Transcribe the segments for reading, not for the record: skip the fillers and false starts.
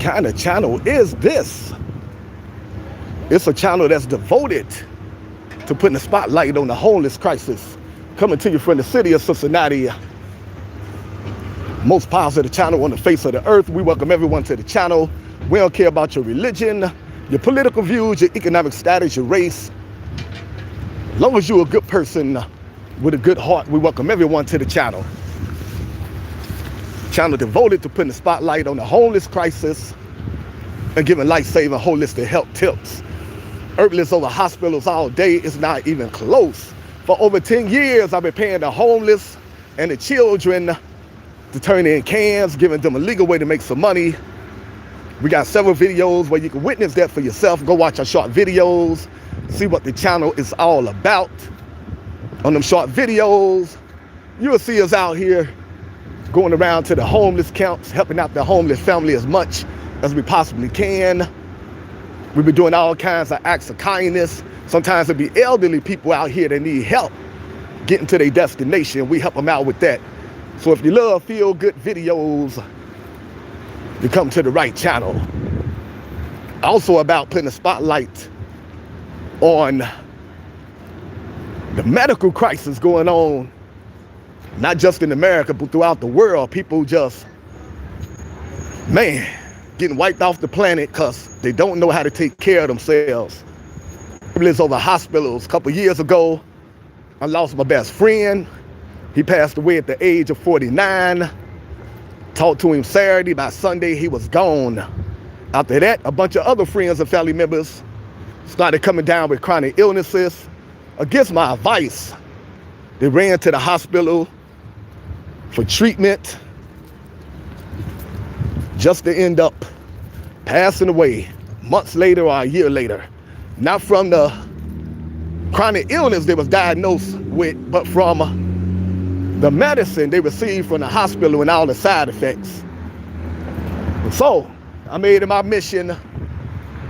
kind of channel is this? It's a channel that's devoted to putting a spotlight on the homeless crisis. Coming to you from the city of Cincinnati, most positive channel on the face of the earth. We welcome everyone to the channel. We don't care about your religion, your political views, your economic status, your race. As long as you're a good person with a good heart, we welcome everyone to the channel. Channel devoted to putting the spotlight on the homeless crisis and giving life-saving holistic health tips. Herbalist over hospitals all day is not even close. For over 10 years, I've been paying the homeless and the children to turn in cans, giving them a legal way to make some money. We got several videos where you can witness that for yourself. Go watch our short videos, see what the channel is all about. On them short videos, you'll see us out here going around to the homeless camps, helping out the homeless family as much as we possibly can. We've been doing all kinds of acts of kindness. Sometimes it'll be elderly people out here that need help getting to their destination. We help them out with that. So if you love feel-good videos, you come to the right channel. Also about putting a spotlight on the medical crisis going on, not just in America, but throughout the world. People just, getting wiped off the planet because they don't know how to take care of themselves. Lives over hospitals. A couple years ago, I lost my best friend. He passed away at the age of 49. Talked to him Saturday. By Sunday, he was gone. After that, a bunch of other friends and family members started coming down with chronic illnesses. Against my advice, they ran to the hospital for treatment, just to end up passing away months later or a year later. Not from the chronic illness they was diagnosed with, but from the medicine they received from the hospital and all the side effects. And so I made it my mission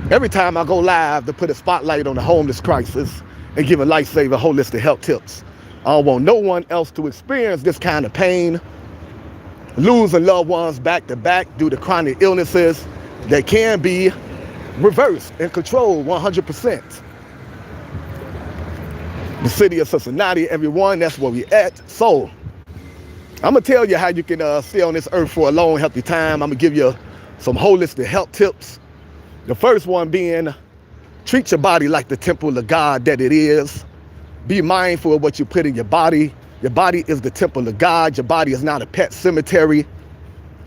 every time I go live to put a spotlight on the homeless crisis and giving life-saving holistic health tips. I don't want no one else to experience this kind of pain, losing loved ones back to back due to chronic illnesses that can be reversed and controlled 100%. The city of Cincinnati, everyone, that's where we at. So I'm gonna tell you how you can stay on this earth for a long, healthy time. I'm gonna give you some holistic health tips. The first one being, treat your body like the temple of God that it is. Be mindful of what you put in your body. Your body is the temple of God. Your body is not a pet cemetery.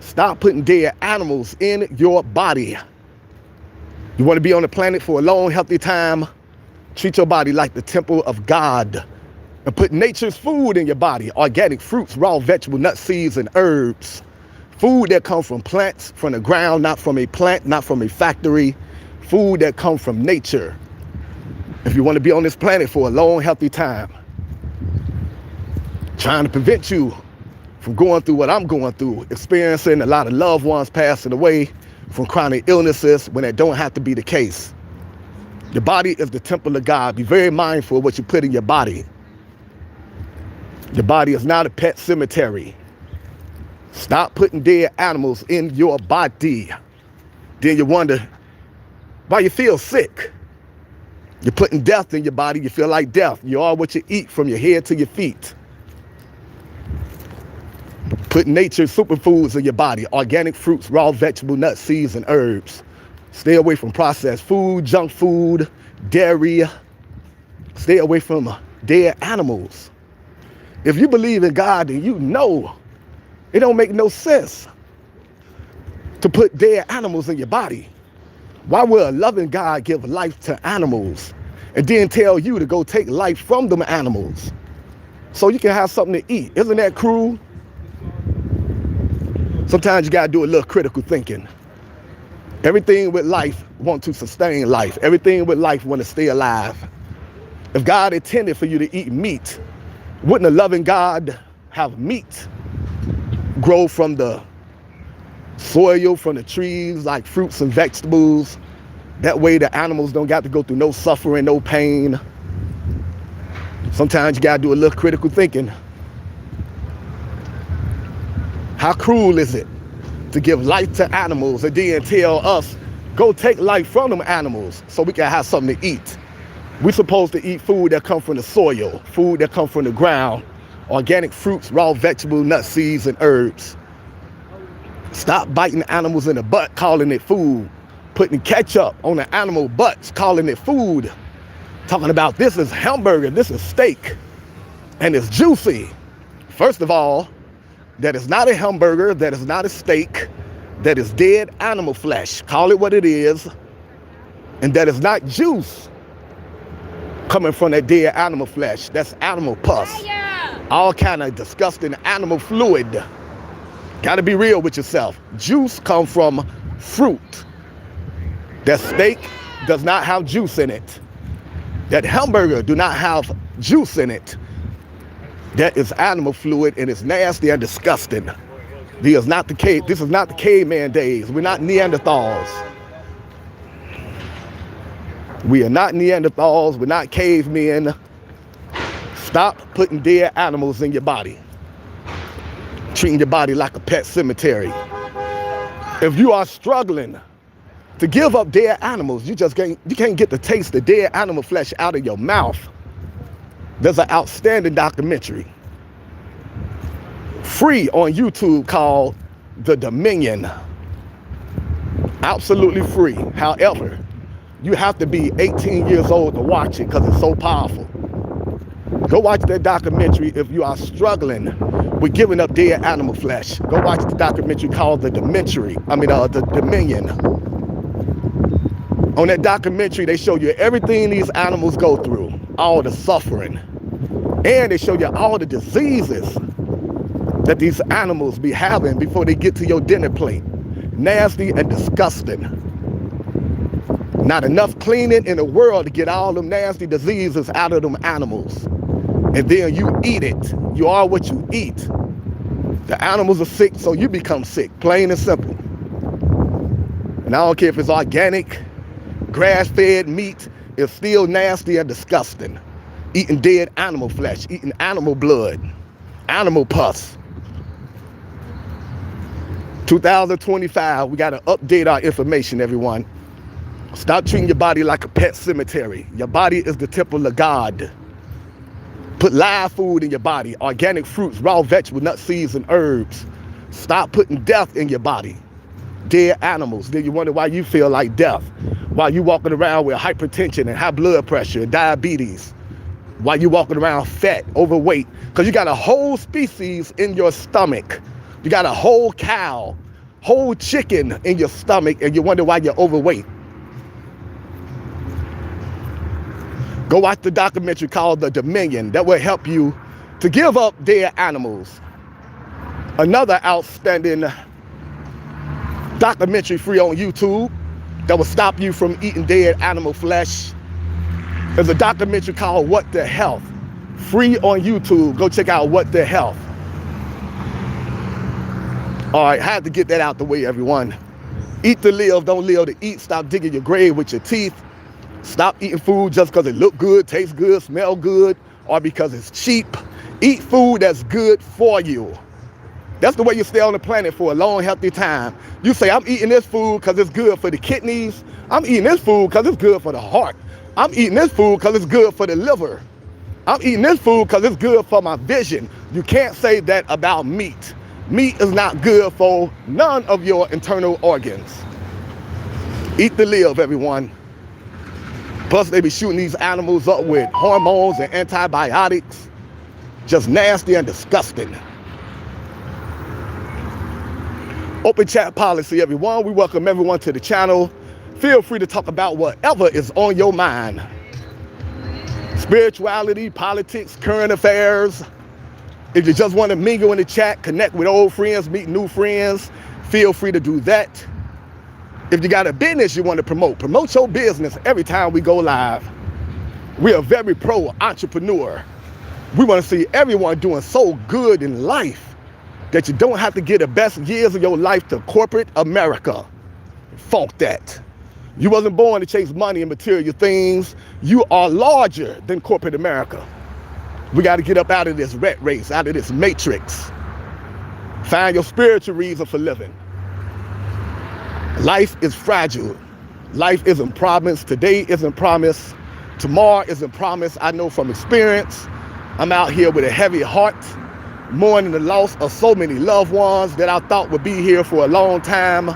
Stop putting dead animals in your body. You want to be on the planet for a long, healthy time? Treat your body like the temple of God. And put nature's food in your body. Organic fruits, raw vegetable, nuts, seeds, and herbs. Food that comes from plants, from the ground, not from a plant, not from a factory. Food that comes from nature. If you want to be on this planet for a long, healthy time, trying to prevent you from going through what I'm going through, experiencing a lot of loved ones passing away from chronic illnesses when that don't have to be the case. Your body is the temple of God. Be very mindful of what you put in your body. Your body is not a pet cemetery. Stop putting dead animals in your body. Then you wonder why you feel sick. You're putting death in your body. You feel like death. You are what you eat from your head to your feet. Put nature's superfoods in your body. Organic fruits, raw vegetable, nuts, seeds, and herbs. Stay away from processed food, junk food, dairy. Stay away from dead animals. If you believe in God, then you know it don't make no sense to put dead animals in your body. Why would a loving God give life to animals and then tell you to go take life from them animals so you can have something to eat? Isn't that cruel? Sometimes you gotta do a little critical thinking. Everything with life wants to sustain life. Everything with life want to stay alive. If God intended for you to eat meat, wouldn't a loving God have meat grow from the soil, from the trees, like fruits and vegetables? That way the animals don't got to go through no suffering, no pain. Sometimes you gotta do a little critical thinking. How cruel is it to give life to animals and then tell us, go take life from them animals so we can have something to eat. We're supposed to eat food that comes from the soil, food that comes from the ground, organic fruits, raw vegetables, nuts, seeds, and herbs. Stop biting animals in the butt, calling it food. Putting ketchup on the animal butts, calling it food. Talking about this is hamburger, this is steak, and it's juicy. First of all, that is not a hamburger, that is not a steak, that is dead animal flesh. Call it what it is. And that is not juice coming from that dead animal flesh. That's animal pus. All kind of disgusting animal fluid. Gotta be real with yourself. Juice comes from fruit. That steak does not have juice in it. That hamburger do not have juice in it. That is animal fluid, and it's nasty and disgusting. This is not the caveman days. We're not Neanderthals. We are not Neanderthals. We're not cavemen. Stop putting dead animals in your body. Treating your body like a pet cemetery. If you are struggling to give up dead animals, you can't get the taste of dead animal flesh out of your mouth. There's an outstanding documentary, free on YouTube, called The Dominion. Absolutely free. However, you have to be 18 years old to watch it because it's so powerful. Go watch that documentary if you are struggling with giving up dead animal flesh. Go watch the documentary called The Dominion. On that documentary, they show you everything these animals go through, all the suffering. And they show you all the diseases that these animals be having before they get to your dinner plate. Nasty and disgusting. Not enough cleaning in the world to get all them nasty diseases out of them animals. And then you eat it. You are what you eat. The animals are sick, so you become sick, plain and simple. And I don't care if it's organic, grass-fed meat, it's still nasty and disgusting. Eating dead animal flesh, eating animal blood, animal pus. 2025, we got to update our information, everyone. Stop treating your body like a pet cemetery. Your body is the temple of God. Put live food in your body, organic fruits, raw vegetables, nuts, seeds, and herbs. Stop putting death in your body. Dead animals. Then you wonder why you feel like death. Why you walking around with hypertension and high blood pressure and diabetes. Why you walking around fat, overweight. Because you got a whole species in your stomach. You got a whole cow, whole chicken in your stomach, and you wonder why you're overweight. Go watch the documentary called The Dominion. That will help you to give up dead animals. Another outstanding documentary free on YouTube that will stop you from eating dead animal flesh is a documentary called What the Health. Free on YouTube. Go check out What the Health. All right, had to get that out the way, everyone. Eat to live, don't live to eat. Stop digging your grave with your teeth. Stop eating food just because it look good, tastes good, smell good, or because it's cheap. Eat food that's good for you. That's the way you stay on the planet for a long, healthy time. You say, I'm eating this food because it's good for the kidneys. I'm eating this food because it's good for the heart. I'm eating this food because it's good for the liver. I'm eating this food because it's good for my vision. You can't say that about meat. Meat is not good for none of your internal organs. Eat to live, everyone. Plus, they be shooting these animals up with hormones and antibiotics. Just nasty and disgusting. Open chat policy, everyone. We welcome everyone to the channel. Feel free to talk about whatever is on your mind. Spirituality, politics, current affairs. If you just want to mingle in the chat, connect with old friends, meet new friends, feel free to do that. If you got a business you want to promote your business every time we go live. We are very pro-entrepreneur. We want to see everyone doing so good in life that you don't have to give the best years of your life to corporate America. Funk that. You wasn't born to chase money and material things. You are larger than corporate America. We got to get up out of this rat race, out of this matrix. Find your spiritual reason for living. Life is fragile. Life isn't promised. Today isn't promised. Tomorrow isn't promised. I know from experience. I'm out here with a heavy heart, mourning the loss of so many loved ones that I thought would be here for a long time.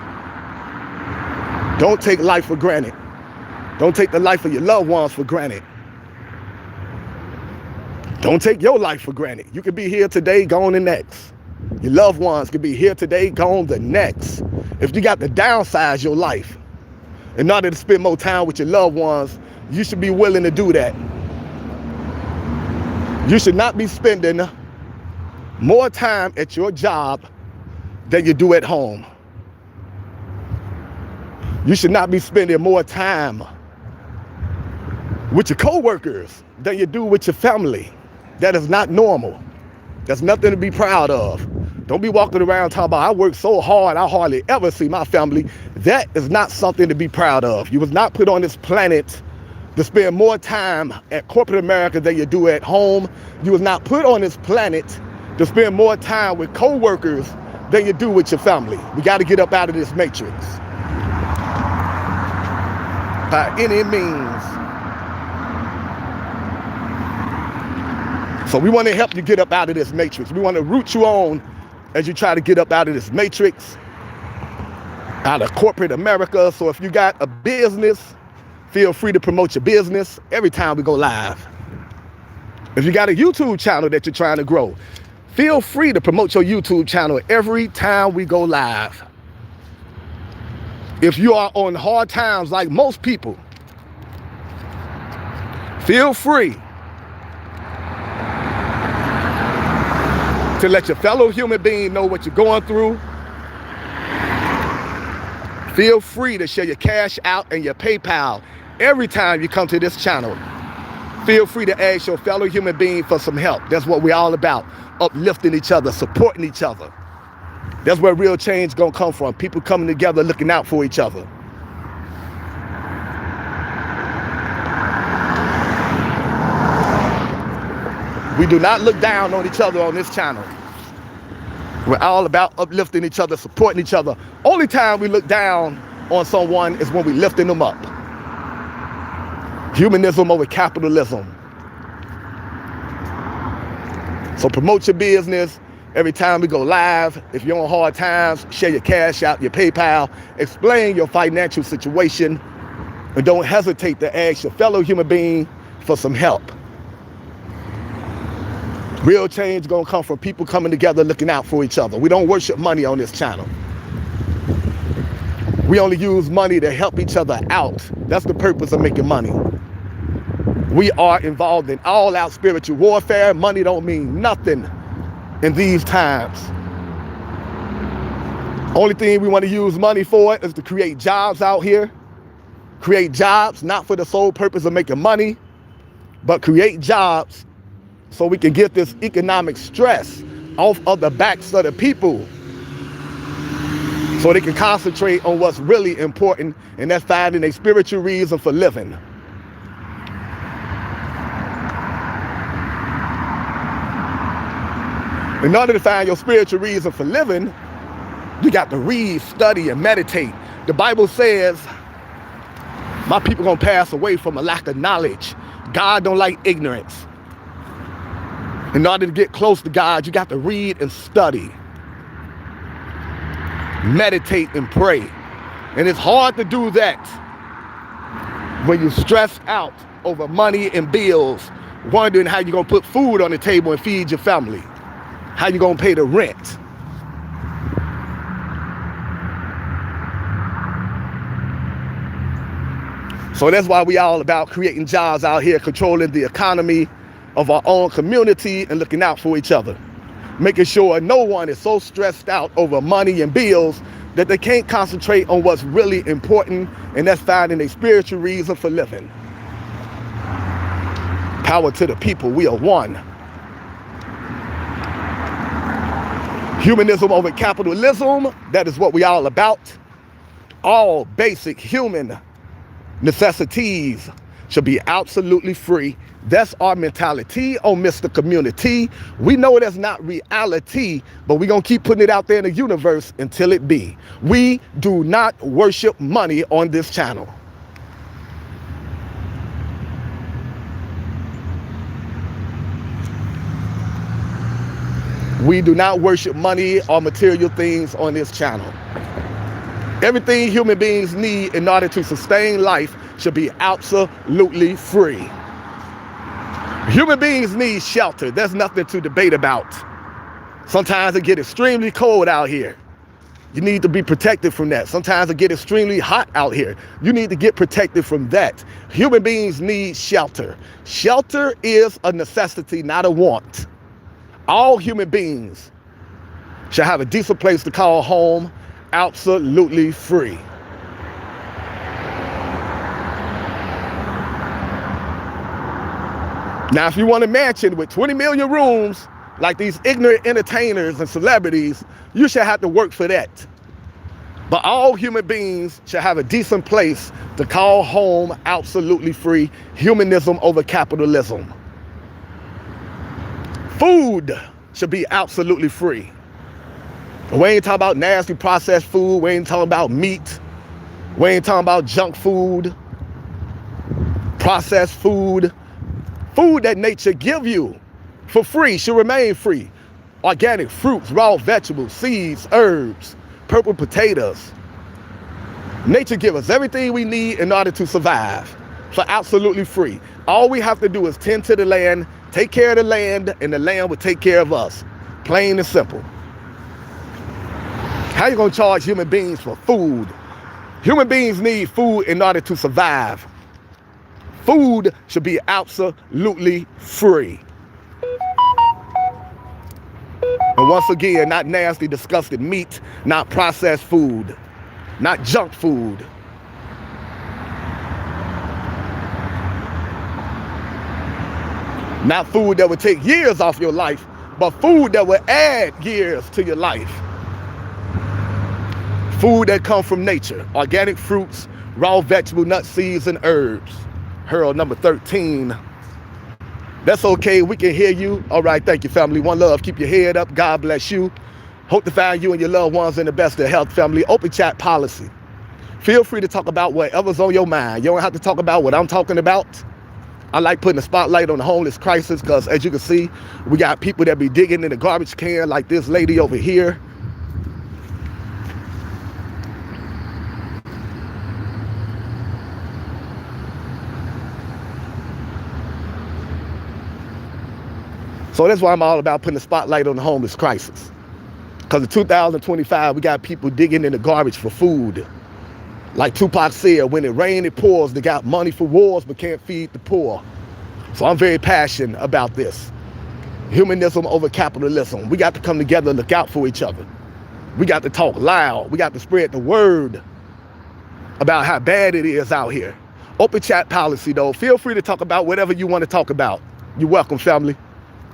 Don't take life for granted. Don't take the life of your loved ones for granted. Don't take your life for granted. You could be here today, gone the next. Your loved ones could be here today, gone the next. If you got to downsize your life in order to spend more time with your loved ones, you should be willing to do that. You should not be spending more time at your job than you do at home. You should not be spending more time with your coworkers than you do with your family. That is not normal. That's nothing to be proud of. Don't be walking around talking about, I work so hard, I hardly ever see my family. That is not something to be proud of. You was not put on this planet to spend more time at corporate America than you do at home. You was not put on this planet to spend more time with coworkers than you do with your family. We got to get up out of this matrix. By any means. So we want to help you get up out of this matrix. We want to root you on as you try to get up out of this matrix, out of corporate America. So if you got a business, feel free to promote your business every time we go live. If you got a YouTube channel that you're trying to grow, feel free to promote your YouTube channel every time we go live. If you are on hard times like most people, feel free to let your fellow human being know what you're going through. Feel free to share your cash out and your PayPal every time you come to this channel. Feel free to ask your fellow human being for some help. That's what we're all about. Uplifting each other, supporting each other. That's where real change gonna come from. People coming together, looking out for each other. We do not look down on each other on this channel. We're all about uplifting each other, supporting each other. Only time we look down on someone is when we're lifting them up. Humanism over capitalism. So promote your business every time we go live. If you're on hard times, share your cash out, your PayPal, explain your financial situation, and don't hesitate to ask your fellow human being for some help. Real change gonna come from people coming together, looking out for each other. We don't worship money on this channel. We only use money to help each other out. That's the purpose of making money. We are involved in all-out spiritual warfare. Money don't mean nothing in these times. Only thing we want to use money for is to create jobs out here. Create jobs, not for the sole purpose of making money, but create jobs so we can get this economic stress off of the backs of the people, so they can concentrate on what's really important, and that's finding a spiritual reason for living. In order to find your spiritual reason for living, you got to read, study, and meditate. The Bible says, my people gonna pass away from a lack of knowledge. God don't like ignorance. In order to get close to God, you got to read and study, meditate and pray. And it's hard to do that when you're stressed out over money and bills, wondering how you're gonna put food on the table and feed your family, how you gonna pay the rent. So that's why we all about creating jobs out here, controlling the economy of our own community and looking out for each other. Making sure no one is so stressed out over money and bills that they can't concentrate on what's really important, and that's finding a spiritual reason for living. Power to the people, we are one. Humanism over capitalism, that is what we all about. All basic human necessities should be absolutely free. That's our mentality on Mr. Community. We know that's not reality, but we're going to keep putting it out there in the universe until it be. We do not worship money on this channel. We do not worship money or material things on this channel. Everything human beings need in order to sustain life should be absolutely free. Human beings need shelter. There's nothing to debate about. Sometimes it gets extremely cold out here. You need to be protected from that. Sometimes it gets extremely hot out here. You need to get protected from that. Human beings need shelter. Shelter is a necessity, not a want. All human beings should have a decent place to call home, absolutely free. Now, if you want a mansion with 20 million rooms, like these ignorant entertainers and celebrities, you should have to work for that. But all human beings should have a decent place to call home, absolutely free. Humanism over capitalism. Food should be absolutely free. We ain't talking about nasty processed food. We ain't talking about meat. We ain't talking about junk food, processed food. Food that nature give you for free should remain free. Organic fruits, raw vegetables, seeds, herbs, purple potatoes. Nature gives us everything we need in order to survive for absolutely free. All we have to do is tend to the land, take care of the land, and the land will take care of us. Plain and simple. How you gonna charge human beings for food? Human beings need food in order to survive. Food should be absolutely free. And once again, not nasty, disgusting meat, not processed food, not junk food. Not food that would take years off your life, but food that will add years to your life. Food that comes from nature, organic fruits, raw vegetable, nuts, seeds, and herbs. Hurl number 13. That's okay, we can hear you. All right, thank you, family. One love, keep your head up. God bless you. Hope to find you and your loved ones in the best of health, family. Open chat policy. Feel free to talk about whatever's on your mind. You don't have to talk about what I'm talking about. I like putting the spotlight on the homeless crisis because, as you can see, we got people that be digging in the garbage can like this lady over here. So that's why I'm all about putting the spotlight on the homeless crisis. Because in 2025, we got people digging in the garbage for food. Like Tupac said, when it rains, it pours. They got money for wars, but can't feed the poor. So I'm very passionate about this. Humanism over capitalism. We got to come together and look out for each other. We got to talk loud. We got to spread the word about how bad it is out here. Open chat policy, though. Feel free to talk about whatever you want to talk about. You're welcome, family.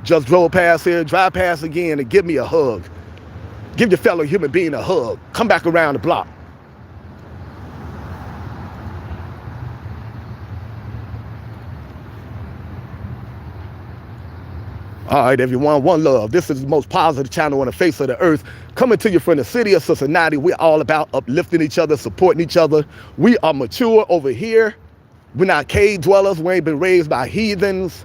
Just drove past here, drive past again, and give me a hug. Give your fellow human being a hug. Come back around the block. All right, everyone, one love. This is the most positive channel on the face of the earth. Coming to you from the city of Cincinnati. We're all about uplifting each other, supporting each other. We are mature over here. We're not cave dwellers. We ain't been raised by heathens.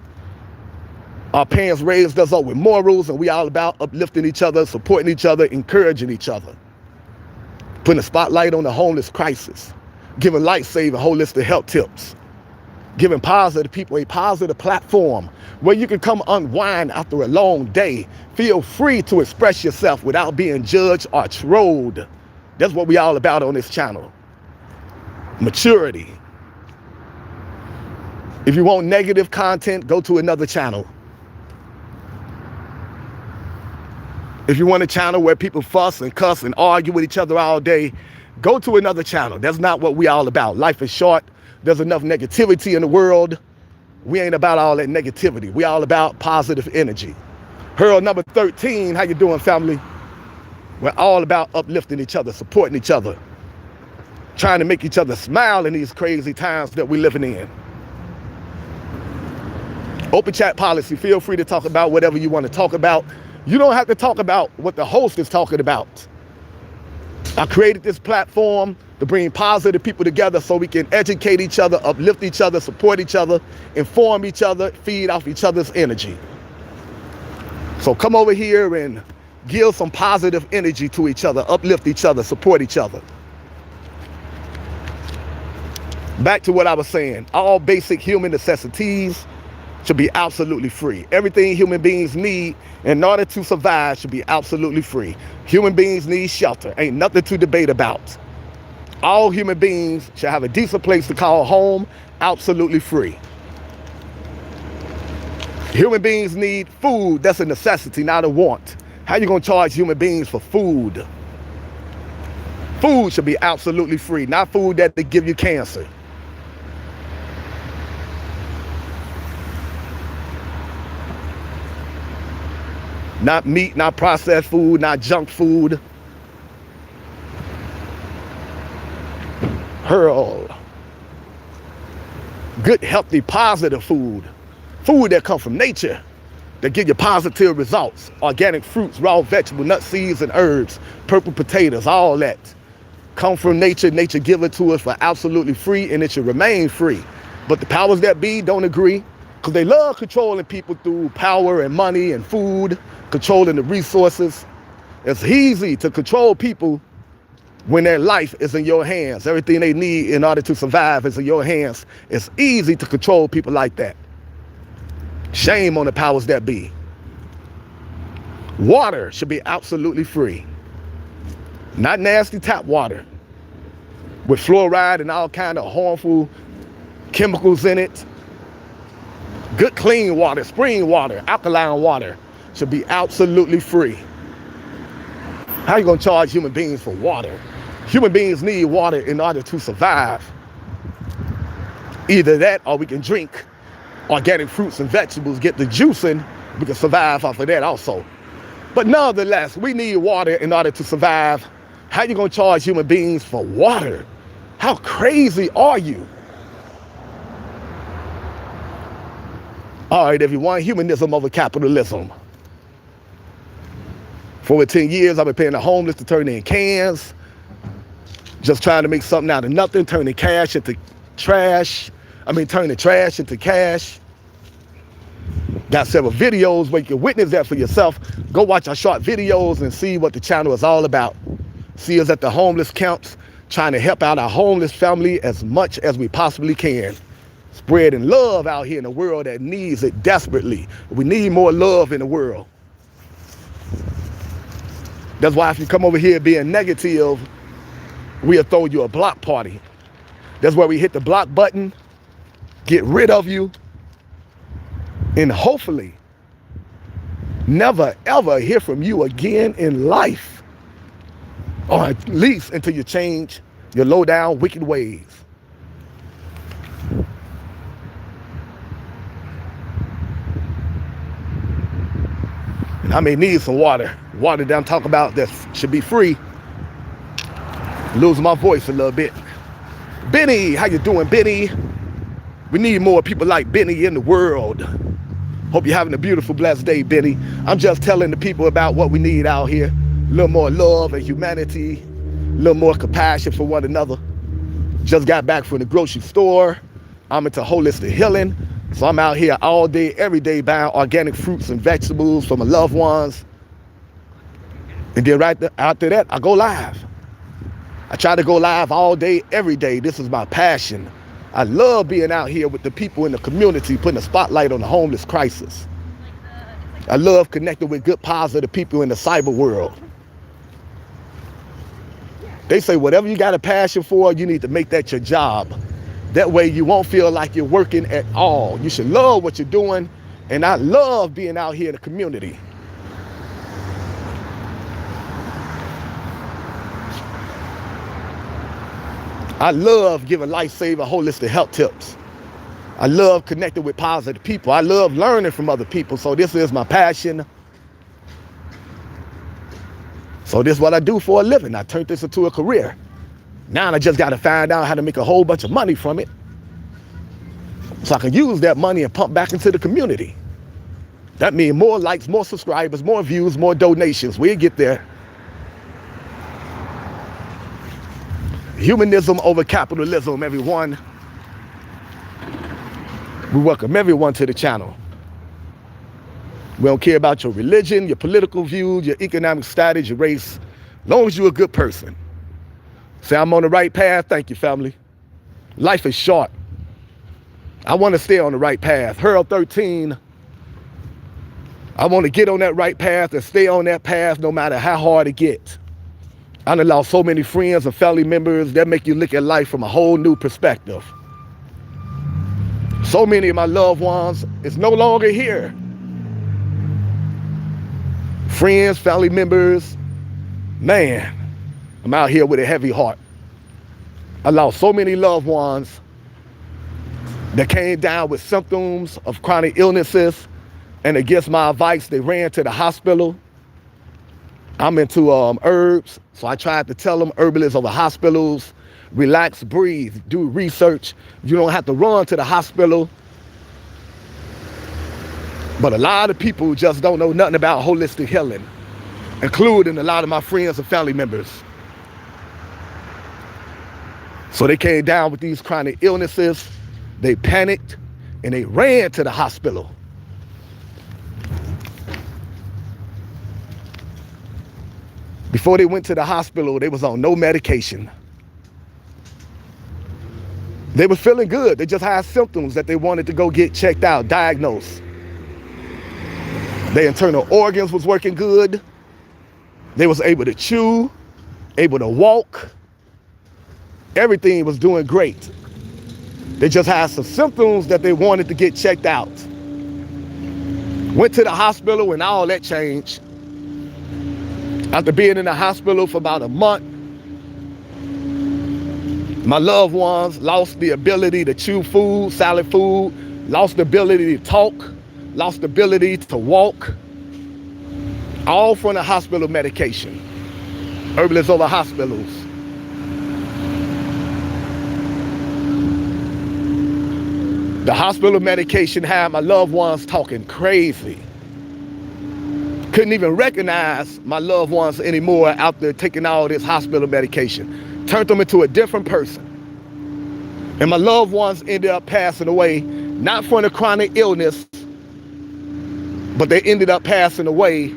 Our parents raised us up with morals, and we all about uplifting each other, supporting each other, encouraging each other. Putting a spotlight on the homeless crisis. Giving life-saving, holistic health tips. Giving positive people a positive platform where you can come unwind after a long day. Feel free to express yourself without being judged or trolled. That's what we all about on this channel. Maturity. If you want negative content, go to another channel. If you want a channel where people fuss and cuss and argue with each other all day, go to another channel. That's not what we all about. Life is short. There's enough negativity in the world. We ain't about all that negativity. We all about positive energy. Hurl number 13, how you doing, family? We're all about uplifting each other, supporting each other, trying to make each other smile in these crazy times that we're living in. Open chat policy. Feel free to talk about whatever you want to talk about. You don't have to talk about what the host is talking about. I created this platform to bring positive people together so we can educate each other, uplift each other, support each other, inform each other, feed off each other's energy. So come over here and give some positive energy to each other, uplift each other, support each other. Back to what I was saying, all basic human necessities should be absolutely free. Everything human beings need in order to survive should be absolutely free. Human beings need shelter. Ain't nothing to debate about. All human beings should have a decent place to call home, absolutely free. Human beings need food. That's a necessity, not a want. How you gonna charge human beings for food? Food should be absolutely free, not food that they give you cancer. Not meat, not processed food, not junk food. Hurl. Good, healthy, positive food. Food that comes from nature, that give you positive results. Organic fruits, raw vegetables, nuts, seeds, and herbs, purple potatoes, all that. Come from nature. Nature give it to us for absolutely free, and it should remain free. But the powers that be don't agree, because they love controlling people through power and money and food, controlling the resources. It's easy to control people when their life is in your hands. Everything they need in order to survive is in your hands. It's easy to control people like that. Shame on the powers that be. Water should be absolutely free. Not nasty tap water with fluoride and all kind of harmful chemicals in it. Good clean water, spring water, alkaline water should be absolutely free. How you gonna charge human beings for water? Human beings need water in order to survive. Either that or we can drink organic fruits and vegetables, get the juice in, we can survive off of that also. But nonetheless, we need water in order to survive. How you gonna charge human beings for water? How crazy are you? All right, everyone, humanism over capitalism. For over 10 years, I've been paying the homeless to turn in cans, just trying to make something out of nothing, turning trash into cash. Got several videos where you can witness that for yourself. Go watch our short videos and see what the channel is all about. See us at the homeless camps, trying to help out our homeless family as much as we possibly can. Spreading love out here in the world that needs it desperately. We need more love in the world. That's why if you come over here being negative, we'll throw you a block party. That's where we hit the block button, get rid of you, and hopefully never ever hear from you again in life. Or at least until you change your low down wicked ways. And I may need some water. Water that I'm talking about that should be free. Losing my voice a little bit. Benny, how you doing, Benny? We need more people like Benny in the world. Hope you're having a beautiful, blessed day, Benny. I'm just telling the people about what we need out here. A little more love and humanity. A little more compassion for one another. Just got back from the grocery store. I'm into holistic healing. So I'm out here all day, every day buying organic fruits and vegetables for my loved ones. And then after that, I go live. I try to go live all day, every day. This is my passion. I love being out here with the people in the community, putting a spotlight on the homeless crisis. I love connecting with good, positive people in the cyber world. They say whatever you got a passion for, you need to make that your job. That way you won't feel like you're working at all. You should love what you're doing. And I love being out here in the community. I love giving life-saving, holistic health tips. I love connecting with positive people. I love learning from other people. So this is my passion. So this is what I do for a living. I turned this into a career. Now I just got to find out how to make a whole bunch of money from it. So I can use that money and pump back into the community. That means more likes, more subscribers, more views, more donations. We'll get there. Humanism over capitalism, everyone. We welcome everyone to the channel. We don't care about your religion, your political views, your economic status, your race, as long as you're a good person. Say, I'm on the right path. Thank you, family. Life is short. I want to stay on the right path. Hurl 13. I want to get on that right path and stay on that path no matter how hard it gets. I done lost so many friends and family members that make you look at life from a whole new perspective. So many of my loved ones is no longer here. Friends, family members, man, I'm out here with a heavy heart. I lost so many loved ones that came down with symptoms of chronic illnesses, and against my advice, they ran to the hospital. I'm into herbs, so I tried to tell them herbalists over hospitals, relax, breathe, do research. You don't have to run to the hospital. But a lot of people just don't know nothing about holistic healing, including a lot of my friends and family members. So they came down with these chronic illnesses, they panicked, and they ran to the hospital. Before they went to the hospital, they was on no medication. They were feeling good. They just had symptoms that they wanted to go get checked out, diagnosed. Their internal organs was working good. They was able to chew, able to walk. Everything was doing great. They just had some symptoms that they wanted to get checked out. Went to the hospital and all that changed. After being in the hospital for about a month, my loved ones lost the ability to chew food, solid food, lost the ability to talk, lost the ability to walk, all from the hospital medication. Herbalists over hospitals. The hospital medication had my loved ones talking crazy. Couldn't even recognize my loved ones anymore after taking all this hospital medication. Turned them into a different person. And my loved ones ended up passing away, not from the chronic illness, but they ended up passing away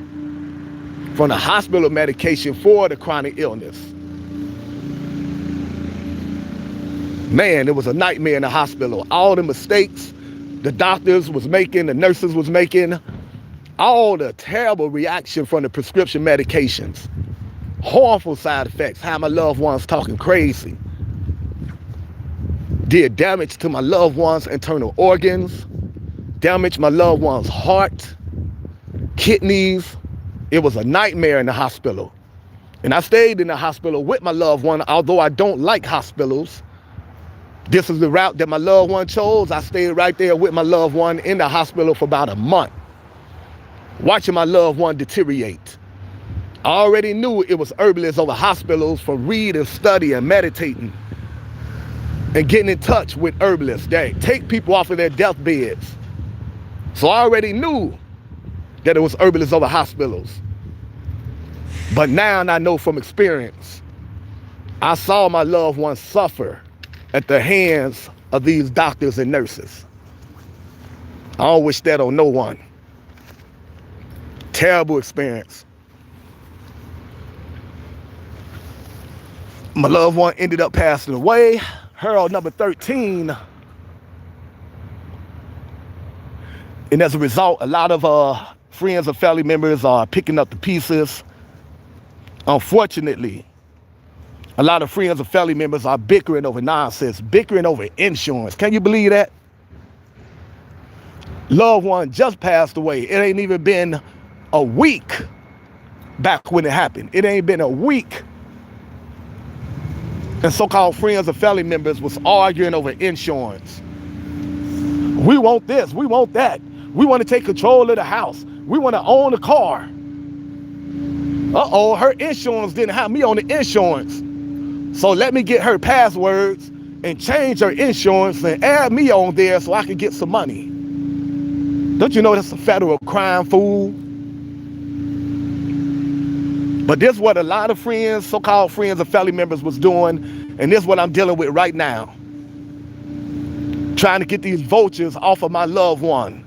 from the hospital medication for the chronic illness. Man, it was a nightmare in the hospital. All the mistakes the doctors was making, the nurses was making, all the terrible reaction from the prescription medications, harmful side effects, how my loved ones talking crazy, did damage to my loved ones' internal organs, damaged my loved ones' heart, kidneys. It was a nightmare in the hospital. And I stayed in the hospital with my loved one, although I don't like hospitals. This is the route that my loved one chose. I stayed right there with my loved one in the hospital for about a month, watching my loved one deteriorate. I already knew it was herbalists over hospitals from reading, studying, meditating, and getting in touch with herbalists that take people off of their deathbeds. So I already knew that it was herbalists over hospitals. But now I know from experience, I saw my loved ones suffer at the hands of these doctors and nurses. I don't wish that on no one. Terrible experience. My loved one ended up passing away. Hurl number 13. And as a result, a lot of friends and family members are picking up the pieces. Unfortunately, a lot of friends and family members are bickering over nonsense, bickering over insurance. Can you believe that? Loved one just passed away. It ain't even been a week back when it happened. It ain't been a week. And so-called friends and family members was arguing over insurance. We want this, we want that. We want to take control of the house. We want to own the car. Uh-oh, her insurance didn't have me on the insurance. So let me get her passwords and change her insurance and add me on there so I can get some money. Don't you know that's a federal crime, fool? But this is what a lot of friends, so-called friends and family members was doing, and this is what I'm dealing with right now. Trying to get these vultures off of my loved one.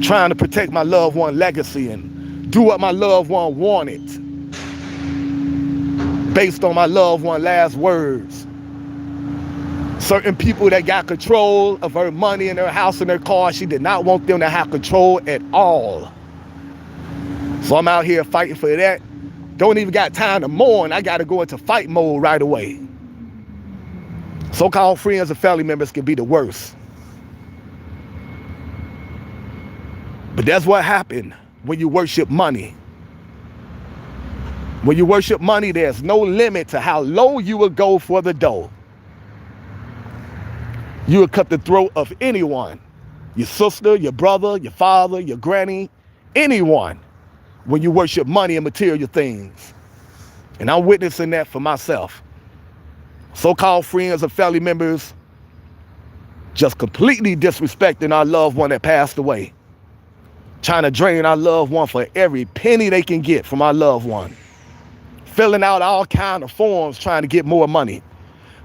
Trying to protect my loved one legacy and do what my loved one wanted based on my loved one last words. Certain people that got control of her money and her house and her car, she did not want them to have control at all. So I'm out here fighting for that. Don't even got time to mourn. I got to go into fight mode right away. So-called friends and family members can be the worst. But that's what happened when you worship money. When you worship money, there's no limit to how low you will go for the dough. You will cut the throat of anyone. Your sister, your brother, your father, your granny, anyone. When you worship money and material things. And I'm witnessing that for myself. So-called friends and family members just completely disrespecting our loved one that passed away. Trying to drain our loved one for every penny they can get from our loved one. Filling out all kind of forms trying to get more money.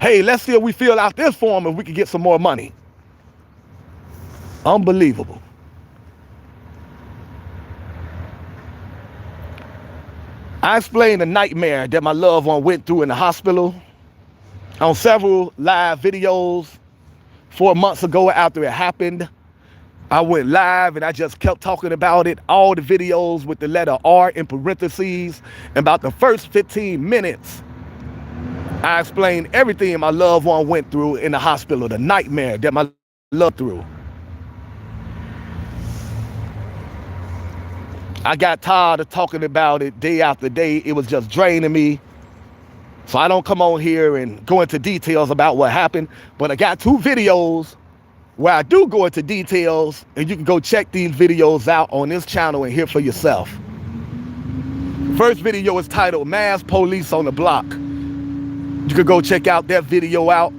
Hey, let's see if we fill out this form and we can get some more money. Unbelievable. I explained the nightmare that my loved one went through in the hospital on several live videos 4 months ago after it happened. I went live and I just kept talking about it. All the videos with the letter R in parentheses. And about the first 15 minutes, I explained everything my loved one went through in the hospital, the nightmare that my loved through. I got tired of talking about it day after day. It was just draining me. So I don't come on here and go into details about what happened. But I got 2 videos where I do go into details, and you can go check these videos out on this channel and hear for yourself. First video is titled Mass Police on the Block. You can go check out that video out.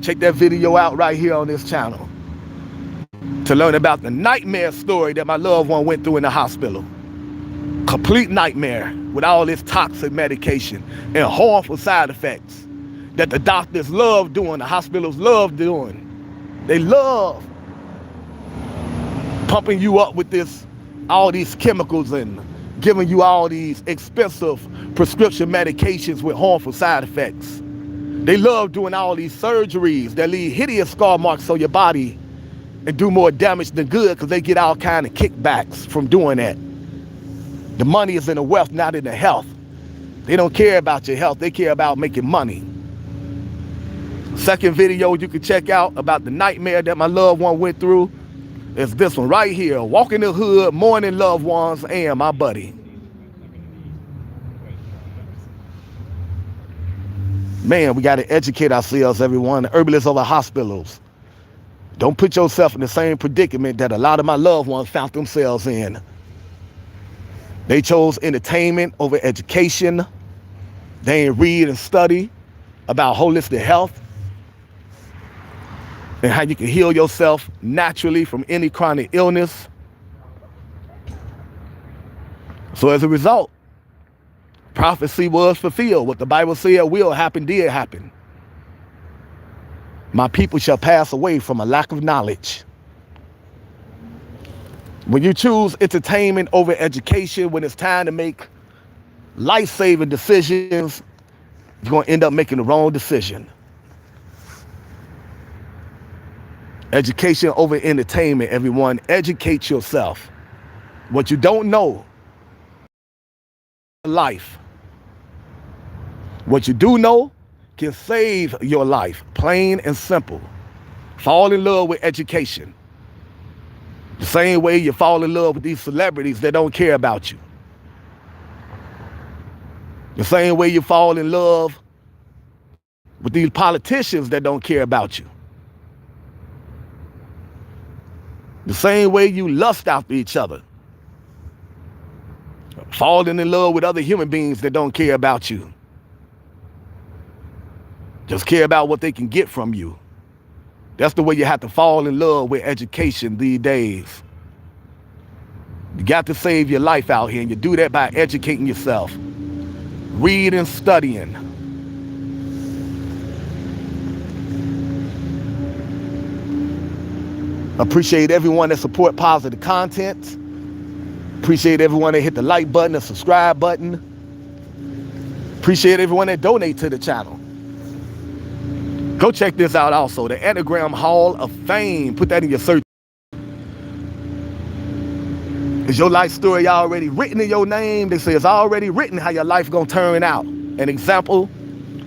Check that video out right here on this channel to learn about the nightmare story that my loved one went through in the hospital. Complete nightmare with all this toxic medication and harmful side effects that the doctors love doing, the hospitals love doing. They love pumping you up with all these chemicals and giving you all these expensive prescription medications with harmful side effects. They love doing all these surgeries that leave hideous scar marks on your body and do more damage than good because they get all kind of kickbacks from doing that. The money is in the wealth, not in the health. They don't care about your health. They care about making money. Second video you can check out about the nightmare that my loved one went through is this one right here. Walking the hood, mourning loved ones, and my buddy. Man, we got to educate ourselves, everyone. The herbalists over hospitals. Don't put yourself in the same predicament that a lot of my loved ones found themselves in. They chose entertainment over education. They ain't read and study about holistic health and how you can heal yourself naturally from any chronic illness. So as a result, prophecy was fulfilled. What the Bible said will happen, did happen. My people shall pass away from a lack of knowledge. When you choose entertainment over education, when it's time to make life-saving decisions, you're going to end up making the wrong decision. Education over entertainment, everyone. Educate yourself. What you don't know, life. What you do know can save your life, plain and simple. Fall in love with education. The same way you fall in love with these celebrities that don't care about you. The same way you fall in love with these politicians that don't care about you. The same way you lust after each other. Falling in love with other human beings that don't care about you. Just care about what they can get from you. That's the way you have to fall in love with education these days. You got to save your life out here, and you do that by educating yourself. Reading, studying. Appreciate everyone that support positive content. Appreciate everyone that hit the like button, the subscribe button. Appreciate everyone that donate to the channel. Go check this out also, the Anagram Hall of Fame. Put that in your search. Is your life story already written in your name? They say it's already written how your life gonna turn out. An example,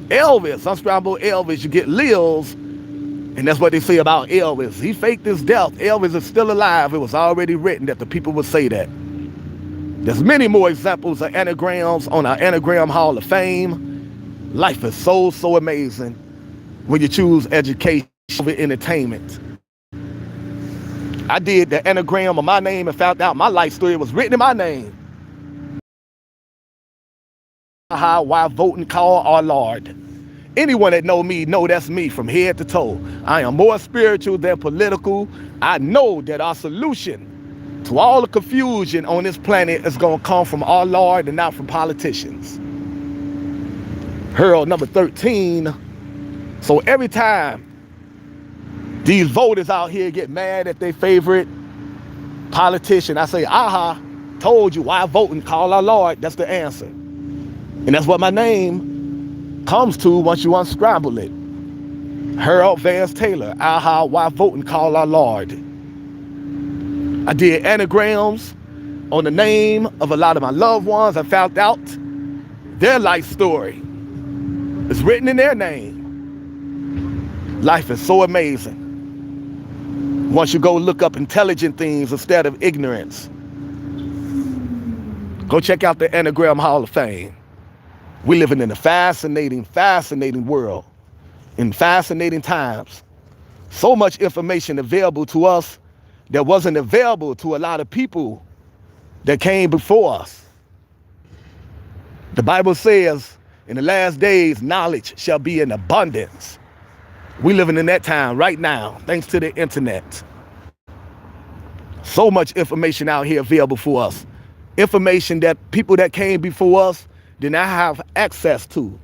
Elvis, unscrambled Elvis, you get Lils, and that's what they say about Elvis. He faked his death. Elvis is still alive. It was already written that the people would say that. There's many more examples of anagrams on our Anagram Hall of Fame. Life is so amazing when you choose education over entertainment. I did the anagram of my name and found out my life story was written in my name. Why vote and call our Lord. Anyone that know me know that's me from head to toe. I am more spiritual than political. I know that our solution to all the confusion on this planet is going to come from our Lord and not from politicians. Hurl number 13. So every time these voters out here get mad at their favorite politician, I say, aha, told you, why vote and call our Lord? That's the answer. And that's what my name comes to once you unscramble it. Harold Vance Taylor, aha, why vote and call our Lord? I did anagrams on the name of a lot of my loved ones. I found out their life story is written in their name. Life is so amazing once you go look up intelligent things instead of ignorance. Go check out the Anagram Hall of Fame. We're living in a fascinating world in fascinating times. So much information available to us that wasn't available to a lot of people that came before us. The Bible says in the last days, knowledge shall be in abundance. We living in that time right now, thanks to the internet. So much information out here available for us. Information that people that came before us did not have access to.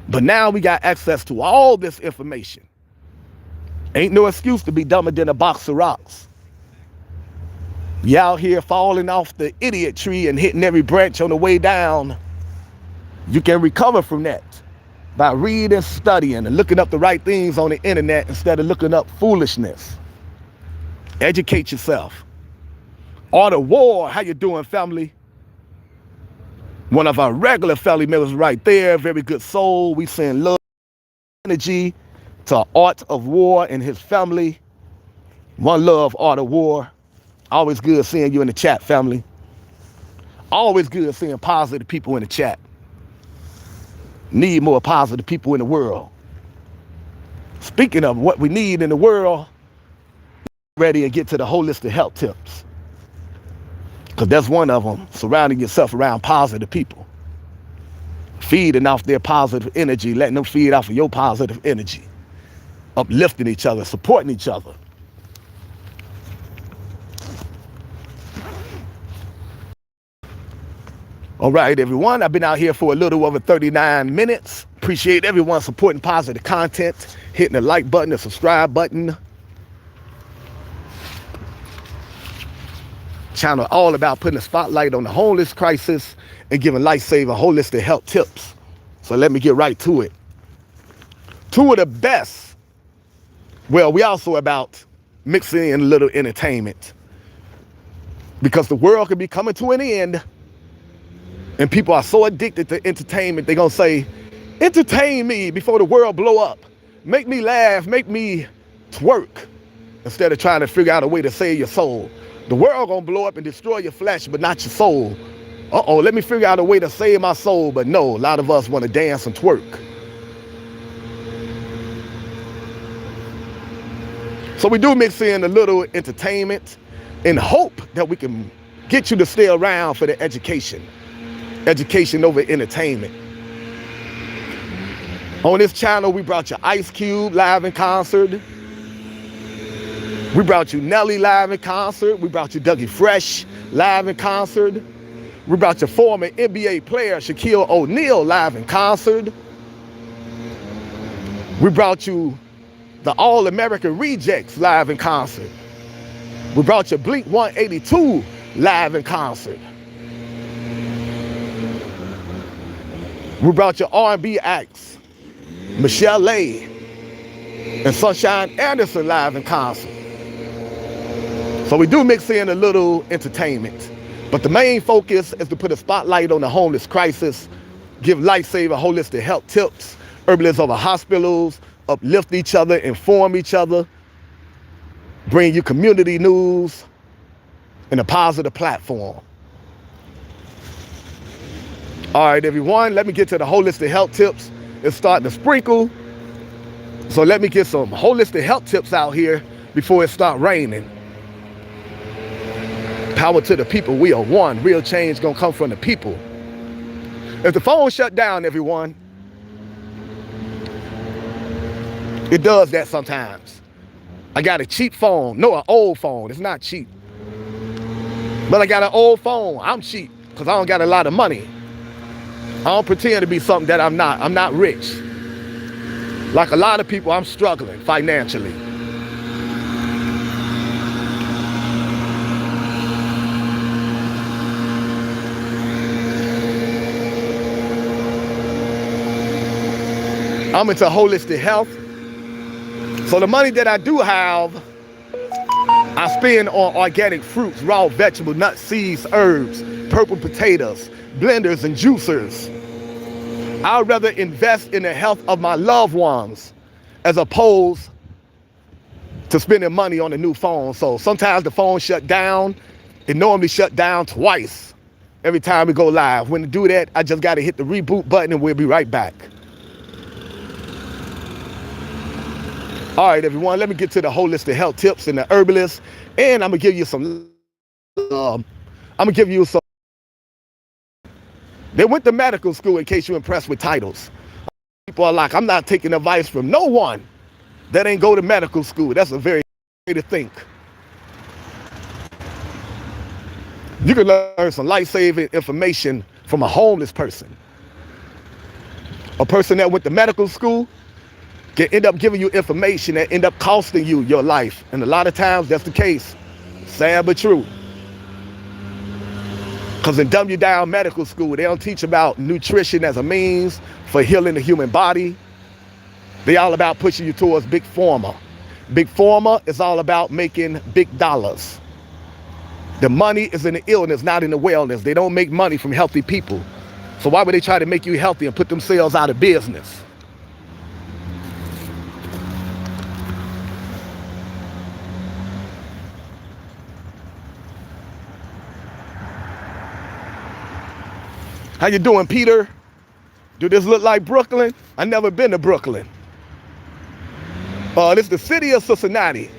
But now we got access to all this information. Ain't no excuse to be dumber than a box of rocks. You out here falling off the idiot tree and hitting every branch on the way down. You can recover from that by reading, studying, and looking up the right things on the internet instead of looking up foolishness. Educate yourself. Art of War, how you doing, family? One of our regular family members right there, very good soul. We send love, energy to Art of War and his family. One love, Art of War. Always good seeing you in the chat, family. Always good seeing positive people in the chat. Need more positive people in the world. Speaking of what we need in the world, ready and get to the holistic health tips. Because that's one of them, surrounding yourself around positive people. Feeding off their positive energy, letting them feed off of your positive energy. Uplifting each other, supporting each other. All right, everyone, I've been out here for a little over 39 minutes. Appreciate everyone supporting positive content, hitting the like button, the subscribe button. Channel all about putting a spotlight on the homeless crisis and giving life-saving holistic health tips. So let me get right to it. Two of the best. Well, we also about mixing in a little entertainment. Because the world could be coming to an end. And people are so addicted to entertainment, they're going to say, entertain me before the world blow up. Make me laugh, make me twerk. Instead of trying to figure out a way to save your soul. The world going to blow up and destroy your flesh, but not your soul. Uh-oh, let me figure out a way to save my soul. But no, a lot of us want to dance and twerk. So we do mix in a little entertainment in hope that we can get you to stay around for the education. Education over entertainment. On this channel, we brought you Ice Cube live in concert. We brought you Nelly live in concert. We brought you Dougie Fresh live in concert. We brought you former NBA player Shaquille O'Neal live in concert. We brought you the All-American Rejects live in concert. We brought you Blink 182 live in concert. We brought you R&B acts, Michelle and Sunshine Anderson live in concert. So we do mix in a little entertainment, but the main focus is to put a spotlight on the homeless crisis, give life-saving holistic health tips, herbalists over hospitals, uplift each other, inform each other, bring you community news in a positive platform. All right, everyone, let me get to the holistic health tips. It's starting to sprinkle. So let me get some holistic health tips out here before it starts raining. Power to the people. We are one. Real change gonna come from the people. If the phone shut down, everyone, it does that sometimes. I got a cheap phone. No, an old phone. It's not cheap. But I got an old phone. I'm cheap because I don't got a lot of money. I don't pretend to be something that I'm not. I'm not rich. Like a lot of people, I'm struggling financially. I'm into holistic health. So the money that I do have, I spend on organic fruits, raw vegetables, nuts, seeds, herbs, purple potatoes, blenders and juicers. I'd rather invest in the health of my loved ones as opposed to spending money on a new phone. So sometimes the phone shut down. It normally shut down twice every time we go live. When to do that, I just got to hit the reboot button and we'll be right back. All right, everyone, let me get to the holistic health tips and the herbalists, and I'm gonna give you some. They went to medical school, in case you're impressed with titles. People are like, I'm not taking advice from no one that ain't go to medical school. That's a very way to think. You can learn some life-saving information from a homeless person. A person that went to medical school can end up giving you information that end up costing you your life. And a lot of times that's the case. Sad but true. Because in dumb you down medical school, they don't teach about nutrition as a means for healing the human body. They all about pushing you towards big pharma. Big pharma is all about making big dollars. The money is in the illness, not in the wellness. They don't make money from healthy people. So why would they try to make you healthy and put themselves out of business? How you doing, Peter? Do this look like Brooklyn? I never been to Brooklyn. This is the city of Cincinnati.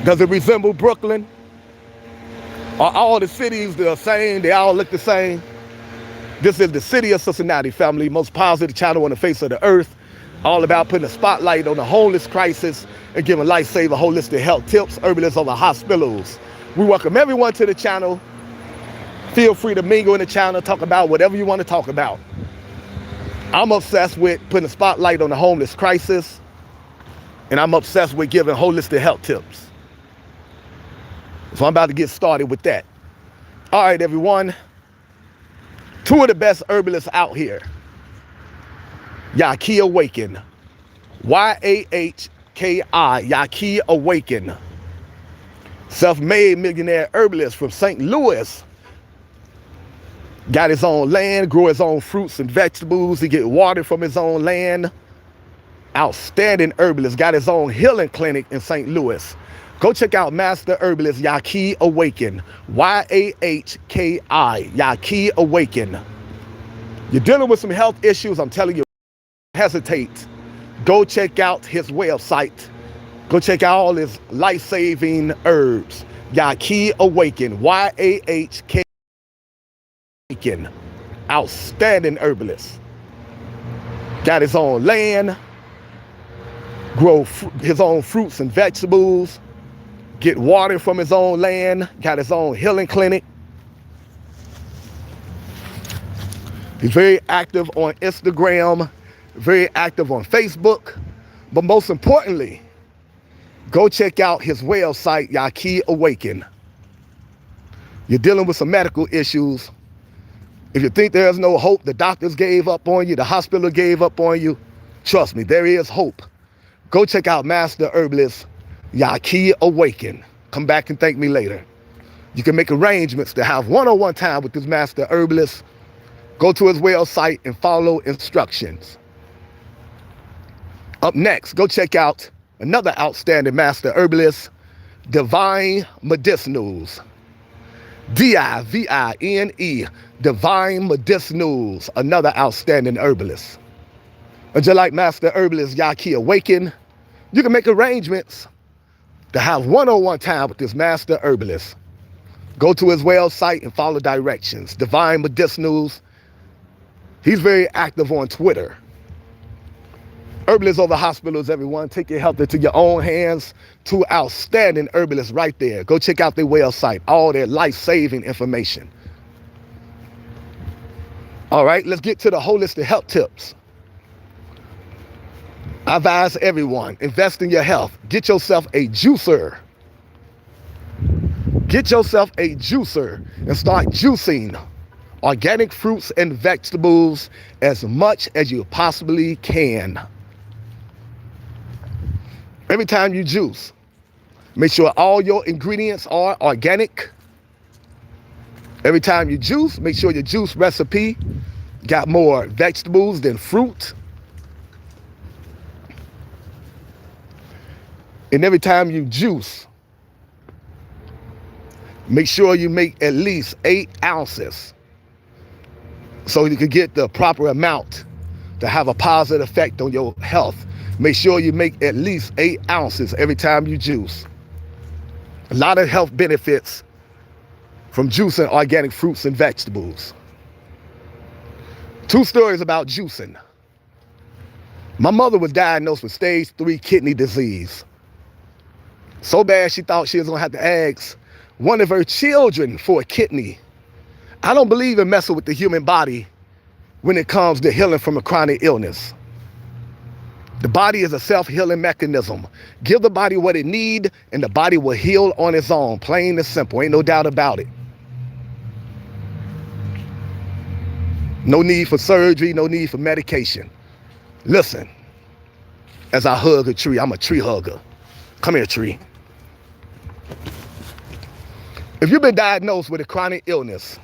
Does it resemble Brooklyn? Are all the cities the same? They all look the same? This is the city of Cincinnati, family. Most positive channel on the face of the earth. All about putting a spotlight on the homeless crisis and giving life-saving holistic health tips, herbalists over hospitals. We welcome everyone to the channel. Feel free to mingle in the channel, talk about whatever you want to talk about. I'm obsessed with putting a spotlight on the homeless crisis, and I'm obsessed with giving holistic health tips. So I'm about to get started with that. All right, everyone. Two of the best herbalists out here. Yaqui Awaken. Y-A-H-K-I. Yaqui Awaken. Self-made millionaire herbalist from St. Louis. Got his own land, grow his own fruits and vegetables. He get water from his own land. Outstanding herbalist. Got his own healing clinic in St. Louis. Go check out Master Herbalist Yaqui Awaken. Y-A-H-K-I. Yaqui Awaken. You're dealing with some health issues, I'm telling you, hesitate. Go check out his website. Go check out all his life-saving herbs. Yaqui Awaken. Y-A-H-K-I. Outstanding herbalist. Got his own land, grow his own fruits and vegetables, get water from his own land, got his own healing clinic. He's very active on Instagram, very active on Facebook, but most importantly, go check out his website, Yaqui Awaken. You're dealing with some medical issues. If you think there's no hope, the doctors gave up on you, the hospital gave up on you, trust me, there is hope. Go check out Master Herbalist Yaqui Awaken. Come back and thank me later. You can make arrangements to have one-on-one time with this Master Herbalist. Go to his website and follow instructions. Up next, go check out another outstanding Master Herbalist, Divine Medicinals. D-I-V-I-N-E, Divine Medicinals, another outstanding herbalist. And just like Master Herbalist Yaqui Awaken, you can make arrangements to have one-on-one time with this Master Herbalist. Go to his website and follow directions. Divine Medicinals. He's very active on Twitter. Herbalists over hospitals, everyone. Take your health into your own hands. Two outstanding herbalists right there. Go check out their website. All their life-saving information. All right, let's get to the holistic health tips. I advise everyone, invest in your health. Get yourself a juicer. Get yourself a juicer and start juicing organic fruits and vegetables as much as you possibly can. Every time you juice, make sure all your ingredients are organic. Every time you juice, make sure your juice recipe got more vegetables than fruit. And every time you juice, make sure you make at least 8 ounces so you can get the proper amount to have a positive effect on your health. Make sure you make at least 8 ounces every time you juice. A lot of health benefits from juicing organic fruits and vegetables. 2 stories about juicing. My mother was diagnosed with stage 3 kidney disease. So bad she thought she was gonna have to ask one of her children for a kidney. I don't believe in messing with the human body when it comes to healing from a chronic illness. The body is a self-healing mechanism. Give the body what it needs and the body will heal on its own. Plain and simple, ain't no doubt about it. No need for surgery, no need for medication. Listen, as I hug a tree, I'm a tree hugger. Come here, tree. If you've been diagnosed with a chronic illness,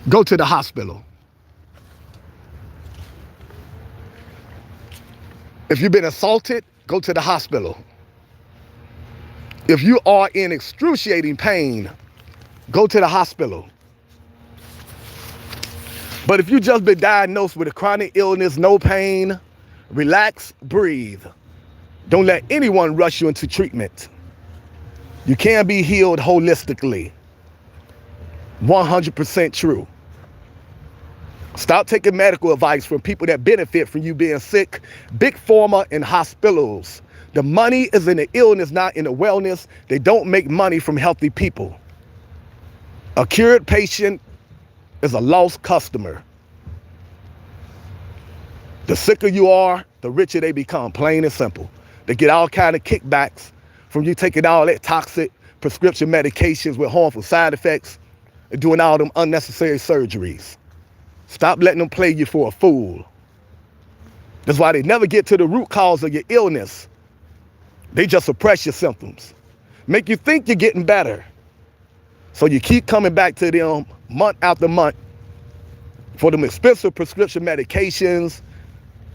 go to the hospital. If you've been assaulted, go to the hospital. If you are in excruciating pain, go to the hospital. But if you just been diagnosed with a chronic illness, no pain, relax, breathe. Don't let anyone rush you into treatment. You can be healed holistically. 100% true. Stop taking medical advice from people that benefit from you being sick. Big pharma and hospitals. The money is in the illness, not in the wellness. They don't make money from healthy people. A cured patient is a lost customer. The sicker you are, the richer they become, plain and simple. They get all kind of kickbacks from you taking all that toxic prescription medications with harmful side effects and doing all them unnecessary surgeries. Stop letting them play you for a fool. That's why they never get to the root cause of your illness. They just suppress your symptoms. Make you think you're getting better. So you keep coming back to them month after month for them expensive prescription medications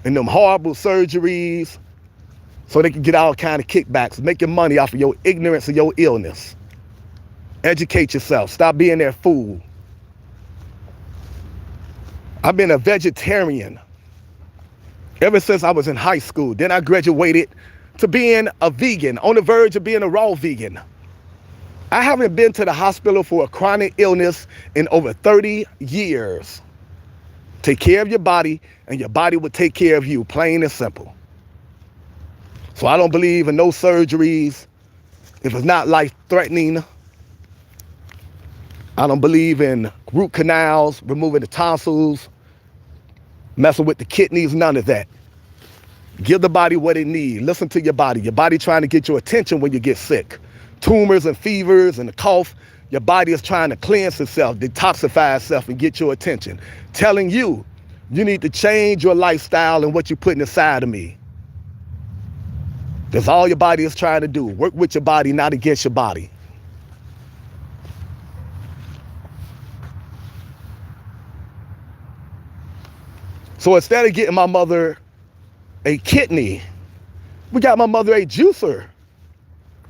and them horrible surgeries so they can get all kind of kickbacks, making money off of your ignorance of your illness. Educate yourself. Stop being their fool. I've been a vegetarian ever since I was in high school. Then I graduated to being a vegan, on the verge of being a raw vegan. I haven't been to the hospital for a chronic illness in over 30 years. Take care of your body, and your body will take care of you, plain and simple. So I don't believe in no surgeries if it's not life-threatening. I don't believe in root canals, removing the tonsils, messing with the kidneys, none of that. Give the body what it needs. Listen to your body. Your body trying to get your attention when you get sick. Tumors and fevers and the cough, your body is trying to cleanse itself, detoxify itself, and get your attention. Telling you, you need to change your lifestyle and what you're putting inside of me. That's all your body is trying to do. Work with your body, not against your body. So instead of getting my mother a kidney, we got my mother a juicer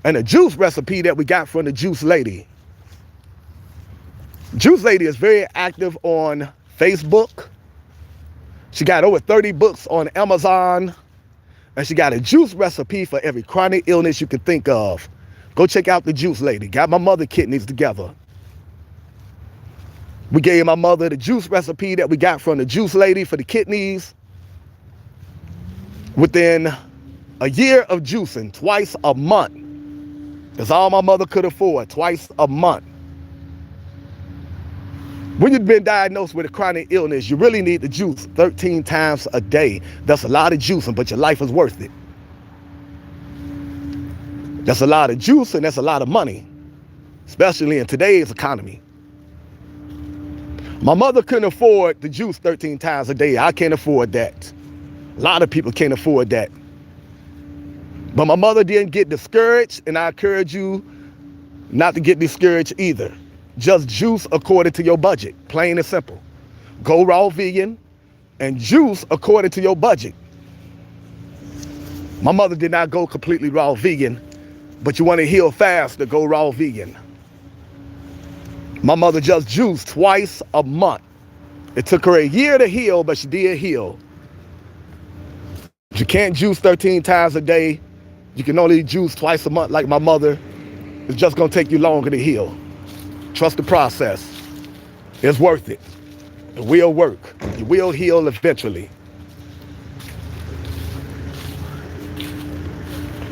and a juice recipe that we got from the Juice Lady. Juice Lady is very active on Facebook. She got over 30 books on Amazon, and she got a juice recipe for every chronic illness you can think of. Go check out the Juice Lady. Got my mother kidneys together. We gave my mother the juice recipe that we got from the Juice Lady for the kidneys. Within a year of juicing, twice a month. That's all my mother could afford, twice a month. When you've been diagnosed with a chronic illness, you really need to juice 13 times a day. That's a lot of juicing, but your life is worth it. That's a lot of juice, and that's a lot of money, especially in today's economy. My mother couldn't afford the juice 13 times a day. I can't afford that. A lot of people can't afford that. But my mother didn't get discouraged, and I encourage you not to get discouraged either. Just juice according to your budget, plain and simple. Go raw vegan and juice according to your budget. My mother did not go completely raw vegan, but you want to heal fast to go raw vegan. My mother just juiced twice a month. It took her a year to heal, but she did heal. You can't juice 13 times a day. You can only juice twice a month like my mother. It's just going to take you longer to heal. Trust the process. It's worth it. It will work. You will heal eventually.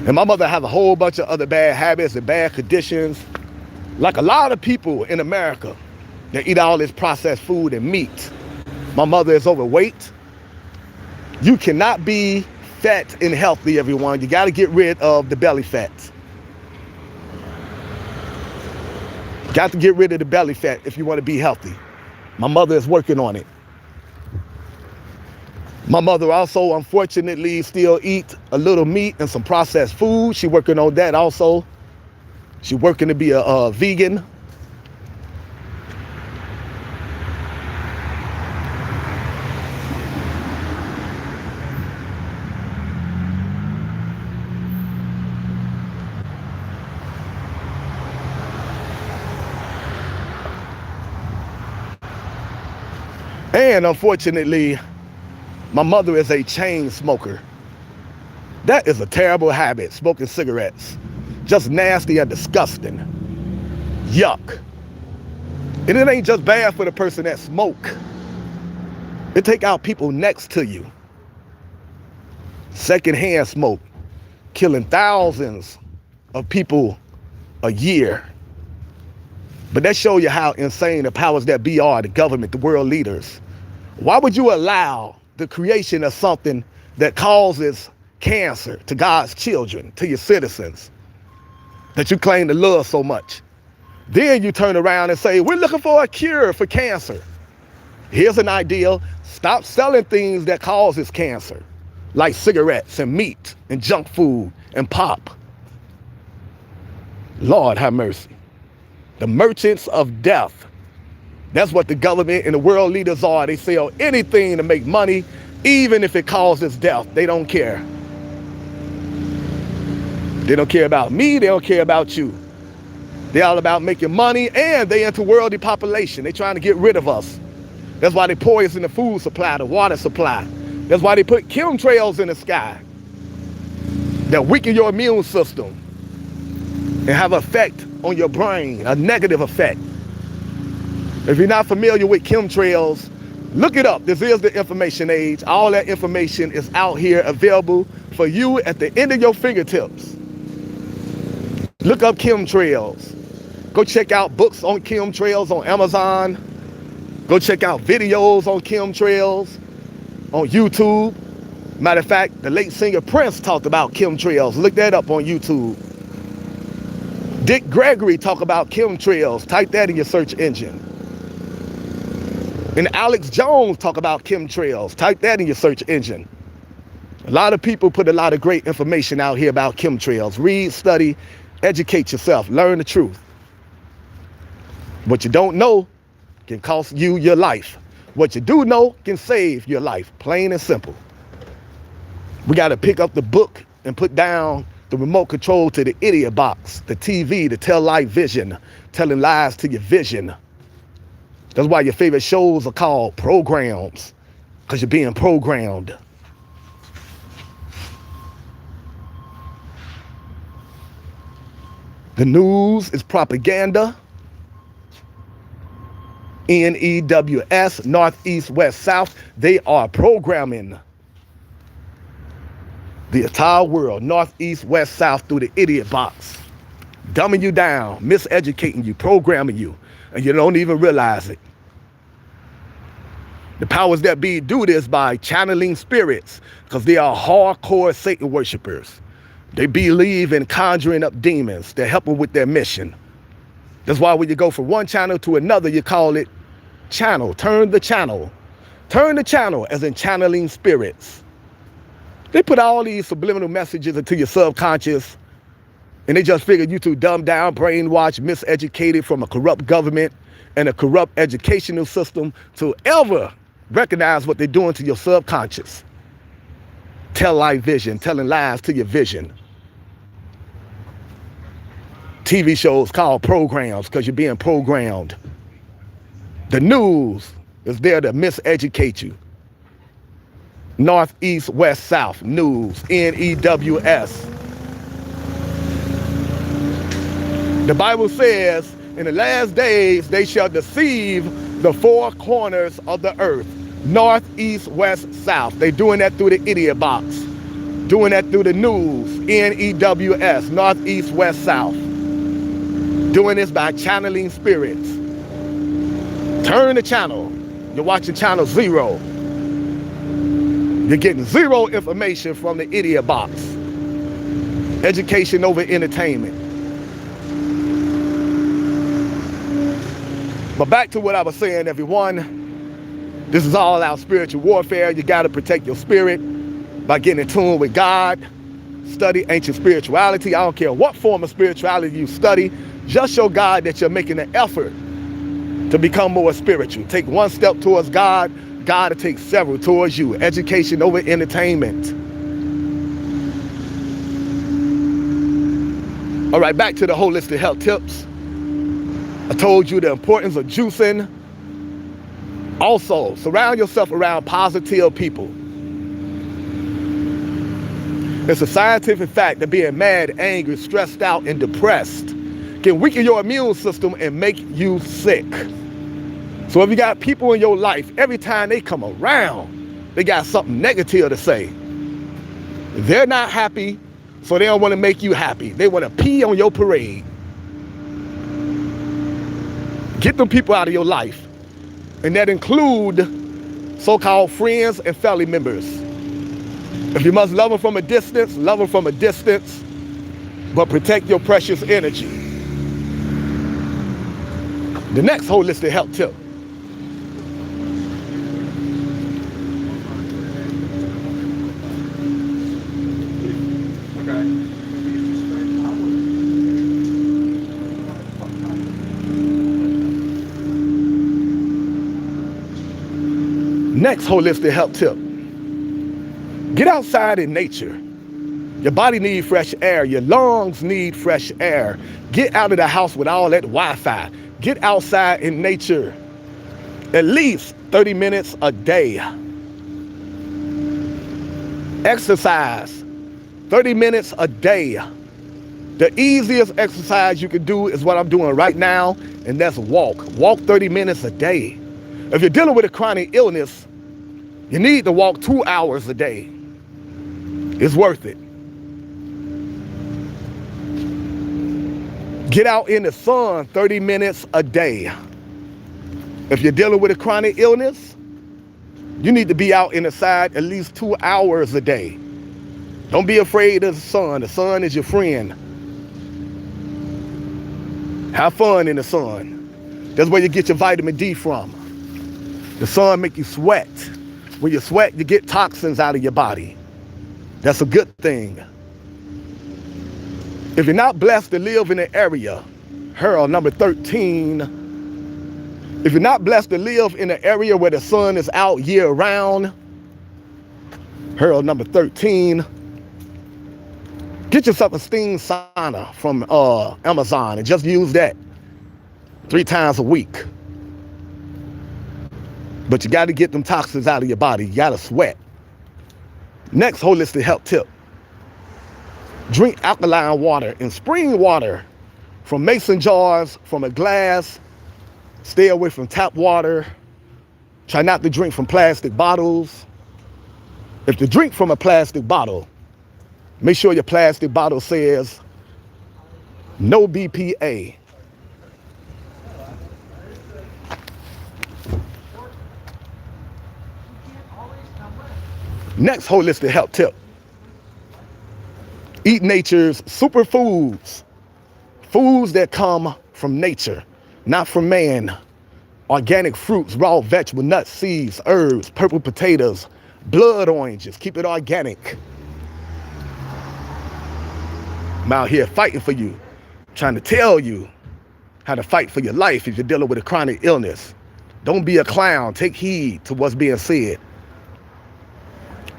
And my mother has a whole bunch of other bad habits and bad conditions. Like a lot of people in America that eat all this processed food and meat. My mother is overweight. You cannot be fat and healthy, everyone. You got to get rid of the belly fat. Got to get rid of the belly fat if you want to be healthy. My mother is working on it. My mother also, unfortunately, still eat a little meat and some processed food. She's working on that also. She's working to be a vegan. And unfortunately, my mother is a chain smoker. That is a terrible habit, smoking cigarettes. Just nasty and disgusting. Yuck. And it ain't just bad for the person that smoke. It take out people next to you. Secondhand smoke, killing thousands of people a year. But that shows you how insane the powers that be are, the government, the world leaders. Why would you allow the creation of something that causes cancer to God's children, to your citizens, that you claim to love so much? Then you turn around and say, we're looking for a cure for cancer. Here's an idea. Stop selling things that causes cancer, like cigarettes and meat and junk food and pop. Lord have mercy. The merchants of death. That's what the government and the world leaders are. They sell anything to make money, even if it causes death. They don't care. They don't care about me. They don't care about you. They're all about making money, and they into world depopulation. They're trying to get rid of us. That's why they poison the food supply, the water supply. That's why they put chemtrails in the sky that weaken your immune system and have an effect on your brain, a negative effect. If you're not familiar with chemtrails, Look it up. This is the information age. All that information is out here available for you at the end of your fingertips. Look up chemtrails. Go check out books on chemtrails on Amazon. Go check out videos on chemtrails on YouTube. Matter of fact, the late singer Prince talked about chemtrails. Look that up on YouTube. Dick Gregory talked about chemtrails. Type that in your search engine. And Alex Jones talk about chemtrails. Type that in your search engine. A lot of people put a lot of great information out here about chemtrails. Read, study, educate yourself, learn the truth. What you don't know can cost you your life. What you do know can save your life, plain and simple. We got to pick up the book and put down the remote control to the idiot box, the TV, the tell life vision, telling lies to your vision. That's why your favorite shows are called programs, because you're being programmed. The news is propaganda. NEWS, North, East, West, South, they are programming the entire world, North, East, West, South, through the idiot box. Dumbing you down, miseducating you, programming you, and you don't even realize it. The powers that be do this by channeling spirits, because they are hardcore Satan worshipers. They believe in conjuring up demons to help them with their mission. That's why when you go from one channel to another, you call it channel. Turn the channel. Turn the channel, as in channeling spirits. They put all these subliminal messages into your subconscious, and they just figure you too dumbed down, brainwashed, miseducated from a corrupt government and a corrupt educational system to ever recognize what they're doing to your subconscious. Tell life vision, telling lies to your vision. TV shows called programs because you're being programmed. The news is there to miseducate you. North, East, West, South, news, NEWS. The Bible says, in the last days, they shall deceive the four corners of the earth. North, East, West, South. They're doing that through the idiot box. Doing that through the news, NEWS, North, East, West, South. Doing this by channeling spirits. Turn the channel. You're watching channel 0. You're getting zero information from the idiot box. Education over entertainment. But back to what I was saying, everyone. This is all out spiritual warfare. You got to protect your spirit by getting in tune with God. Study ancient spirituality. I don't care what form of spirituality you study. Just show God that you're making an effort to become more spiritual. Take one step towards God. God will take several towards you. Education over entertainment. All right, back to the holistic health tips. I told you the importance of juicing. Also, surround yourself around positive people. It's a scientific fact that being mad, angry, stressed out, and depressed can weaken your immune system and make you sick. So if you got people in your life, every time they come around, they got something negative to say. They're not happy, so they don't want to make you happy. They want to pee on your parade. Get them people out of your life. And that include so-called friends and family members. If you must love them from a distance, love them from a distance, but protect your precious energy. The next holistic health tip. Next holistic health tip. Get outside in nature. Your body needs fresh air. Your lungs need fresh air. Get out of the house with all that Wi-Fi. Get outside in nature. At least 30 minutes a day. Exercise. 30 minutes a day. The easiest exercise you can do is what I'm doing right now, and that's walk. Walk 30 minutes a day. If you're dealing with a chronic illness, you need to walk 2 hours a day. It's worth it. Get out in the sun 30 minutes a day. If you're dealing with a chronic illness, you need to be out in the side at least 2 hours a day. Don't be afraid of the sun. The sun is your friend. Have fun in the sun. That's where you get your vitamin D from. The sun make you sweat. When you sweat, you get toxins out of your body. That's a good thing. If you're not blessed to live in an area, number 13. If you're not blessed to live in an area where the sun is out year round, number 13. Get yourself a steam sauna from Amazon and just use that 3 times a week. But you got to get them toxins out of your body. You got to sweat. Next holistic health tip. Drink alkaline water and spring water from mason jars, from a glass. Stay away from tap water. Try not to drink from plastic bottles. If you drink from a plastic bottle, make sure your plastic bottle says no BPA. Next holistic health tip. Eat nature's superfoods. Foods that come from nature, not from man. Organic fruits, raw vegetable, nuts, seeds, herbs, purple potatoes, blood oranges. Keep it organic. I'm out here fighting for you, trying to tell you how to fight for your life if you're dealing with a chronic illness. Don't be a clown. Take heed to what's being said.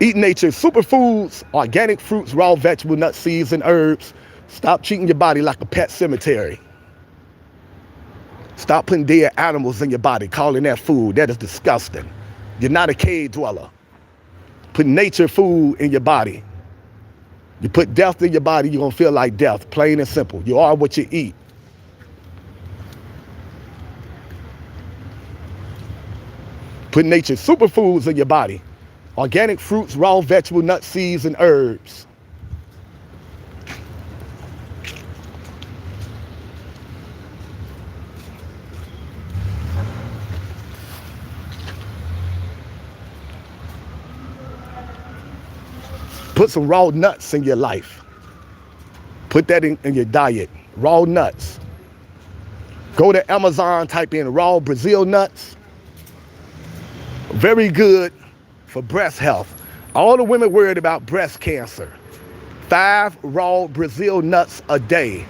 Eat nature's superfoods, organic fruits, raw vegetable, nuts, seeds, and herbs. Stop treating your body like a pet cemetery. Stop putting dead animals in your body, calling that food. That is disgusting. You're not a cave dweller. Put nature food in your body. You put death in your body, you're going to feel like death, plain and simple. You are what you eat. Put nature's superfoods in your body. Organic fruits, raw vegetable, nuts, seeds, and herbs. Put some raw nuts in your life. Put that in your diet. Raw nuts. Go to Amazon, type in raw Brazil nuts. Very good for breast health. All the women worried about breast cancer. 5 raw Brazil nuts a day.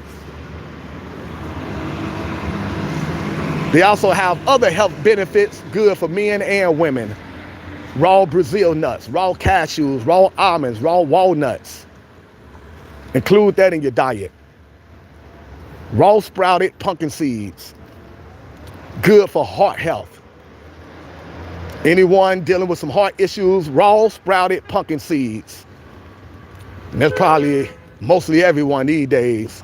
They also have other health benefits, good for men and women. Raw Brazil nuts, raw cashews, raw almonds, raw walnuts. Include that in your diet. Raw sprouted pumpkin seeds. Good for heart health. Anyone dealing with some heart issues, raw sprouted pumpkin seeds. And that's probably mostly everyone these days.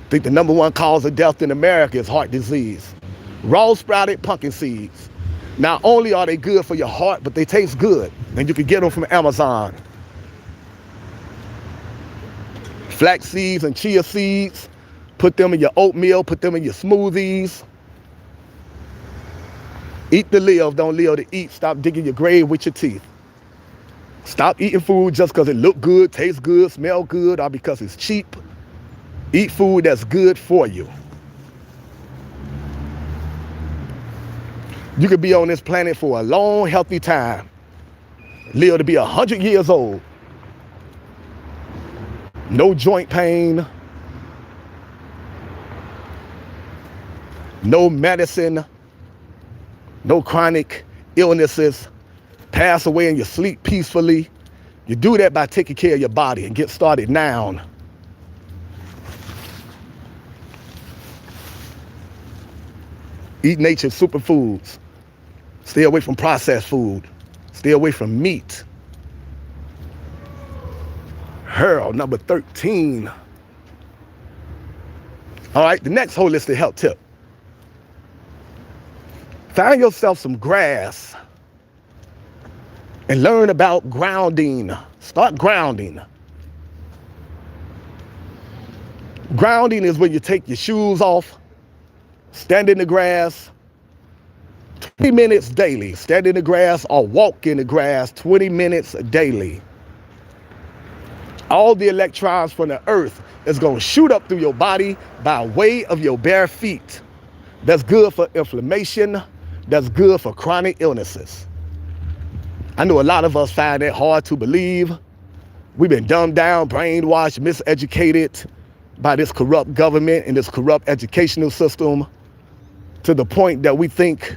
I think the number 1 cause of death in America is heart disease. Raw sprouted pumpkin seeds. Not only are they good for your heart, but they taste good. And you can get them from Amazon. Flax seeds and chia seeds. Put them in your oatmeal, put them in your smoothies. Eat to live, don't live to eat. Stop digging your grave with your teeth. Stop eating food just because it look good, tastes good, smell good, or because it's cheap. Eat food that's good for you. You could be on this planet for a long, healthy time. Live to be 100 years old. No joint pain. No medicine. No chronic illnesses. Pass away in your sleep peacefully. You do that by taking care of your body and get started now. Eat nature's superfoods. Stay away from processed food. Stay away from meat. Number 13. All right, the next holistic health tip. Find yourself some grass and learn about grounding. Start grounding. Grounding is when you take your shoes off, stand in the grass 20 minutes daily. Stand in the grass or walk in the grass 20 minutes daily. All the electrons from the earth is going to shoot up through your body by way of your bare feet. That's good for inflammation. That's good for chronic illnesses. I know a lot of us find that hard to believe. We've been dumbed down, brainwashed, miseducated by this corrupt government and this corrupt educational system to the point that we think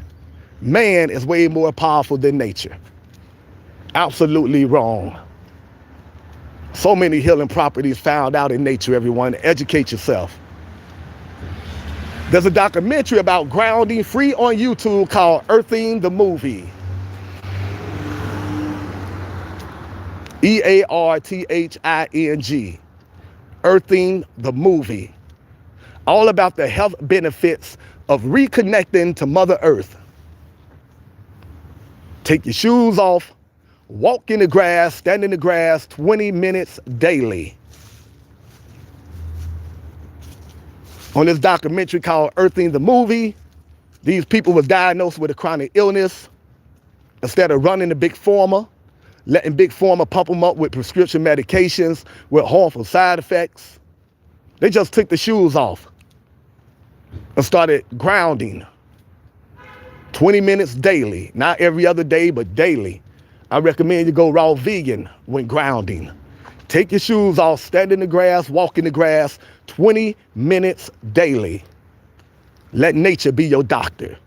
man is way more powerful than nature. Absolutely wrong. So many healing properties found out in nature, everyone. Educate yourself. There's a documentary about grounding free on YouTube called Earthing the Movie. EARTHING. Earthing the Movie. All about the health benefits of reconnecting to Mother Earth. Take your shoes off, walk in the grass, stand in the grass 20 minutes daily. On this documentary called Earthing the Movie, these people was diagnosed with a chronic illness. Instead of running to Big Pharma, letting Big Pharma pump them up with prescription medications with harmful side effects, they just took the shoes off and started grounding 20 minutes daily, not every other day, but daily. I recommend you go raw vegan when grounding. Take your shoes off, stand in the grass, walk in the grass 20 minutes daily. Let nature be your doctor.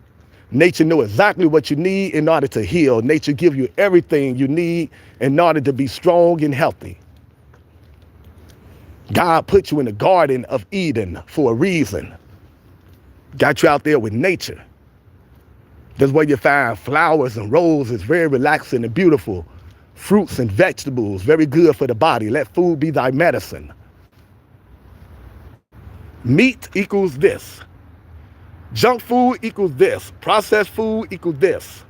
Nature know exactly what you need in order to heal. Nature give you everything you need in order to be strong and healthy. God put you in the Garden of Eden for a reason. Got you out there with nature. That's where you find flowers and roses, very relaxing and beautiful. Fruits and vegetables, very good for the body. Let food be thy medicine. Meat equals this. Junk food equals this. Processed food equals this.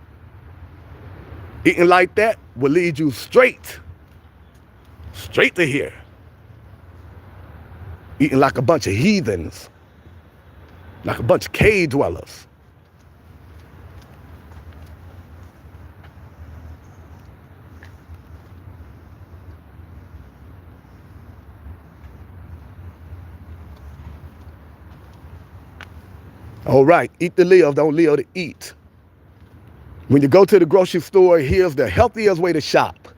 Eating like that will lead you straight to here. Eating like a bunch of heathens, like a bunch of cave dwellers. All right, eat to live, don't live to eat. When you go to the grocery store, here's the healthiest way to shop.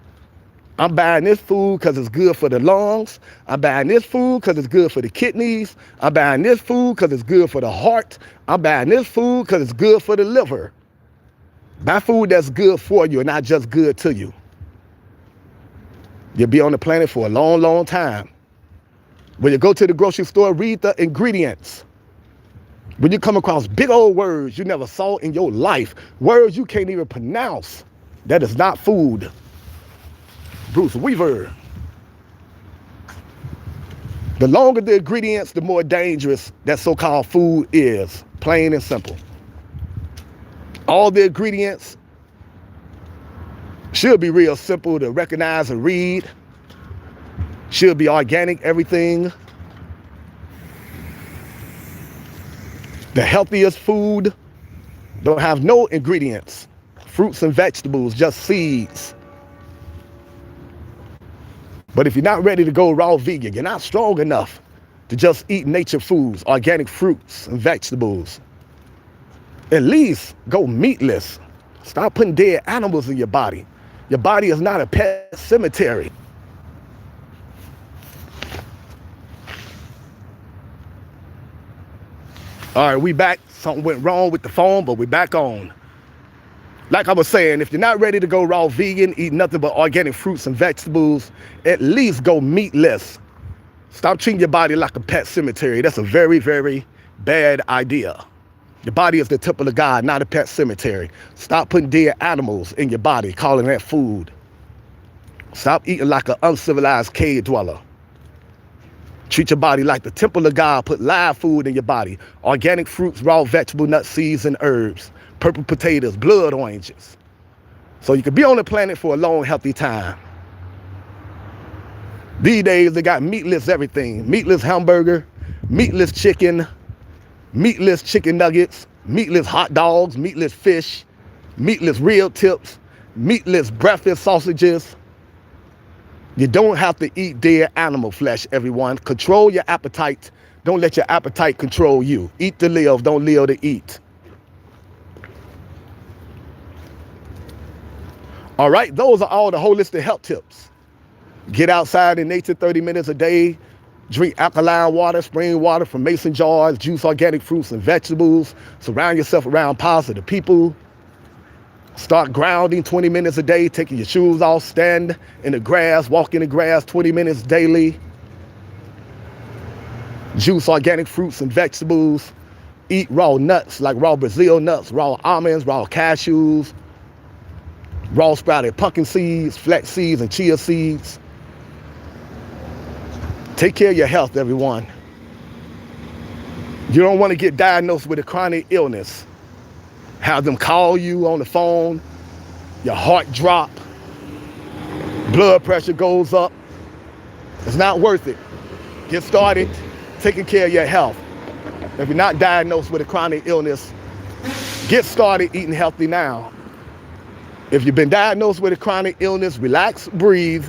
I'm buying this food because it's good for the lungs. I'm buying this food because it's good for the kidneys. I'm buying this food because it's good for the heart. I'm buying this food because it's good for the liver. Buy food that's good for you and not just good to you. You'll be on the planet for a long, long time. When you go to the grocery store, read the ingredients. When you come across big old words you never saw in your life, words you can't even pronounce, that is not food. Bruce Weaver. The longer the ingredients, the more dangerous that so-called food is. Plain and simple. All the ingredients should be real simple to recognize and read. Should be organic, everything. The healthiest food don't have no ingredients. Fruits and vegetables, just seeds. But if you're not ready to go raw vegan, you're not strong enough to just eat nature foods, organic fruits and vegetables. At least go meatless. Stop putting dead animals in your body. Your body is not a pet cemetery. All right, we back. Something went wrong with the phone, but we're back on. Like I was saying, if you're not ready to go raw vegan, eat nothing but organic fruits and vegetables, at least go meatless. Stop treating your body like a pet cemetery. That's a very, very bad idea. Your body is the temple of God, not a pet cemetery. Stop putting dead animals in your body, calling that food. Stop eating like an uncivilized cave dweller. Treat your body like the temple of God. Put live food in your body. Organic fruits, raw vegetable, nuts, seeds, and herbs. Purple potatoes, blood oranges. So you can be on the planet for a long, healthy time. These days, they got meatless everything. Meatless hamburger, meatless chicken, meatless chicken nuggets, meatless hot dogs, meatless fish, meatless rib tips, meatless breakfast sausages. You don't have to eat dead animal flesh, everyone. Control your appetite. Don't let your appetite control you. Eat to live, don't live to eat. All right, those are all the holistic health tips. Get outside in nature 30 minutes a day. Drink alkaline water, spring water from mason jars. Juice organic fruits and vegetables. Surround yourself around positive people. Start grounding 20 minutes a day, taking your shoes off, stand in the grass, walk in the grass 20 minutes daily. Juice organic fruits and vegetables. Eat raw nuts like raw Brazil nuts, raw almonds, raw cashews, raw sprouted pumpkin seeds, flax seeds, and chia seeds. Take care of your health, everyone. You don't want to get diagnosed with a chronic illness. Have them call you on the phone, your heart drop, blood pressure goes up. It's not worth it. Get started taking care of your health. If you're not diagnosed with a chronic illness, get started eating healthy now. If you've been diagnosed with a chronic illness, relax, breathe,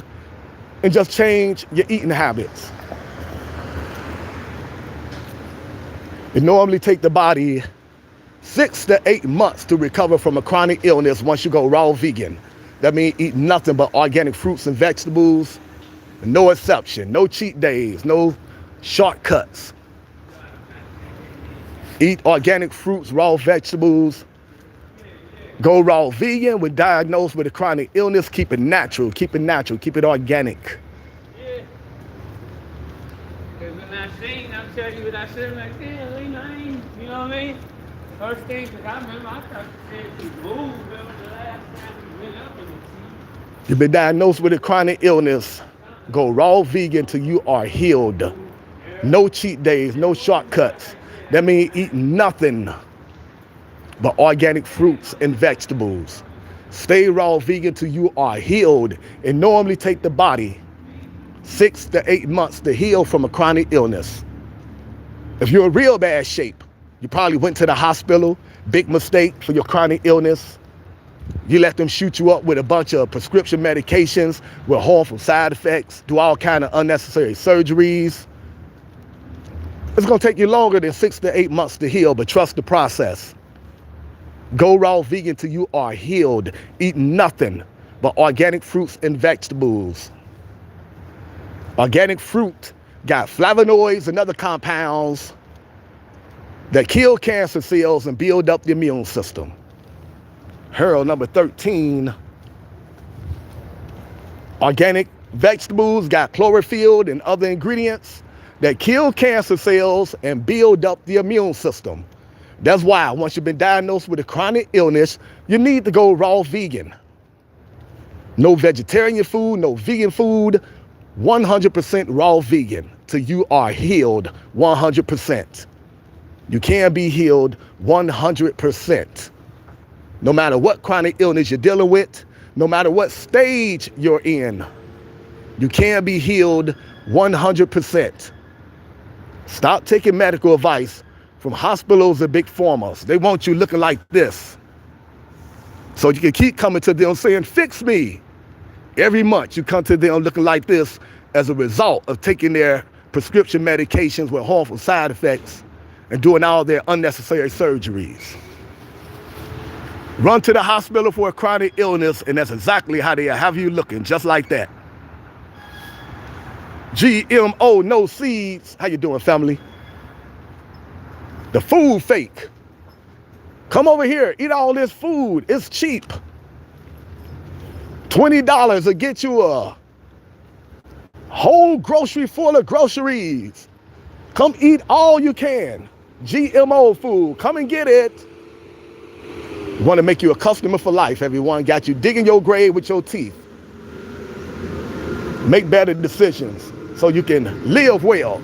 and just change your eating habits. It normally takes the body 6 to 8 months to recover from a chronic illness once you go raw vegan. That means eat nothing but organic fruits and vegetables. No exception, no cheat days, no shortcuts. Eat organic fruits, raw vegetables. Go raw vegan when diagnosed with a chronic illness. Keep it natural, keep it organic. Yeah. Because when I sing, I'll tell you what I said like, yeah, you know what I mean? First thing, because I remember I thought you said you moved. Remember the last time you went up in the sea? You've been diagnosed with a chronic illness. Go raw vegan till you are healed. No cheat days, no shortcuts. That means eat nothing but organic fruits and vegetables. Stay raw vegan till you are healed. It normally takes the body 6 to 8 months to heal from a chronic illness. If you're in real bad shape, you probably went to the hospital, big mistake for your chronic illness. You let them shoot you up with a bunch of prescription medications with harmful side effects, do all kind of unnecessary surgeries. It's gonna take you longer than 6 to 8 months to heal, but trust the process. Go raw vegan till you are healed. Eat nothing but organic fruits and vegetables. Organic fruit got flavonoids and other compounds that kill cancer cells and build up the immune system. Hurdle number 13. Organic vegetables got chlorophyll and other ingredients that kill cancer cells and build up the immune system. That's why once you've been diagnosed with a chronic illness, you need to go raw vegan. No vegetarian food, no vegan food, 100% raw vegan till you are healed 100%. You can be healed 100%. No matter what chronic illness you're dealing with, no matter what stage you're in, you can be healed 100%. Stop taking medical advice from hospitals and big pharmas. They want you looking like this. So you can keep coming to them saying, fix me. Every month you come to them looking like this as a result of taking their prescription medications with harmful side effects and doing all their unnecessary surgeries. Run to the hospital for a chronic illness, and that's exactly how they have you looking, just like that. GMO, no seeds. How you doing, family? The food fake. Come over here, eat all this food. It's cheap. $20 will get you a whole grocery full of groceries. Come eat all you can. GMO food, come and get it. Want to make you a customer for life, everyone. Got you digging your grave with your teeth. Make better decisions so you can live well.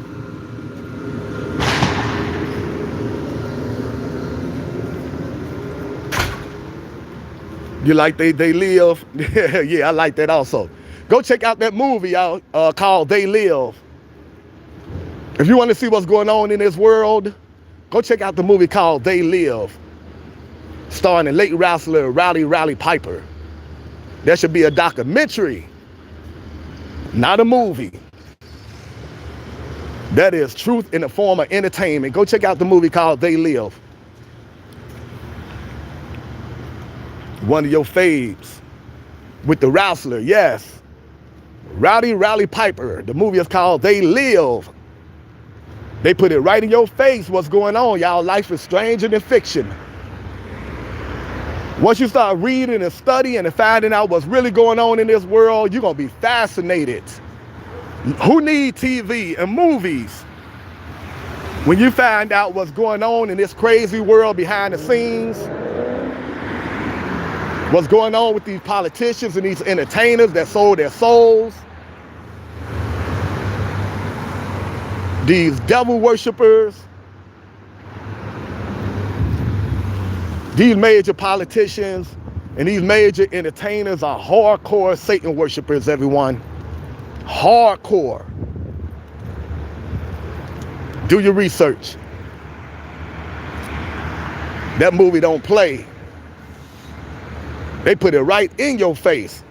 You like They Live? Yeah, I like that also. Go check out that movie out called They Live. If you want to see what's going on in this world, go check out the movie called They Live, starring the late wrestler Rowdy Piper. That should be a documentary, not a movie. That is truth in the form of entertainment. Go check out the movie called They Live. One of your faves with the wrestler, yes. Rowdy Piper. The movie is called They Live. They put it right in your face what's going on, y'all. Life is stranger than fiction. Once you start reading and studying and finding out what's really going on in this world, you're going to be fascinated. Who needs TV and movies when you find out what's going on in this crazy world behind the scenes? What's going on with these politicians and these entertainers that sold their souls? These devil worshipers, these major politicians and these major entertainers are hardcore Satan worshipers, everyone. Hardcore. Do your research. That movie don't play. They put it right in your face.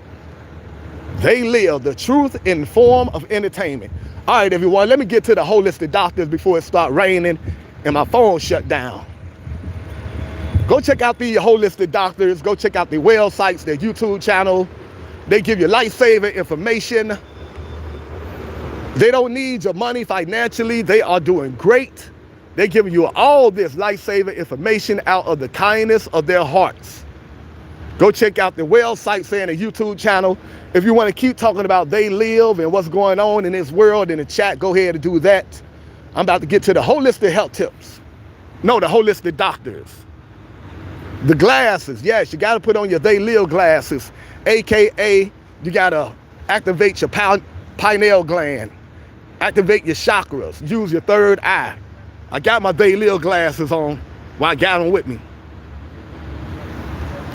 They Live, the truth in form of entertainment. All right, everyone, let me get to the holistic doctors before it starts raining and my phone shut down. Go check out the holistic doctors. Go check out their websites, their YouTube channel. They give you life-saving information. They don't need your money financially. They are doing great. They're giving you all this life-saving information out of the kindness of their hearts. Go check out the websites and the YouTube channel. If you want to keep talking about They Live and what's going on in this world in the chat, go ahead and do that. I'm about to get to the holistic health tips. No, the holistic doctors. The glasses, yes, you got to put on your They Live glasses, AKA you got to activate your pineal gland, activate your chakras, use your third eye. I got my They Live glasses on while I got them with me.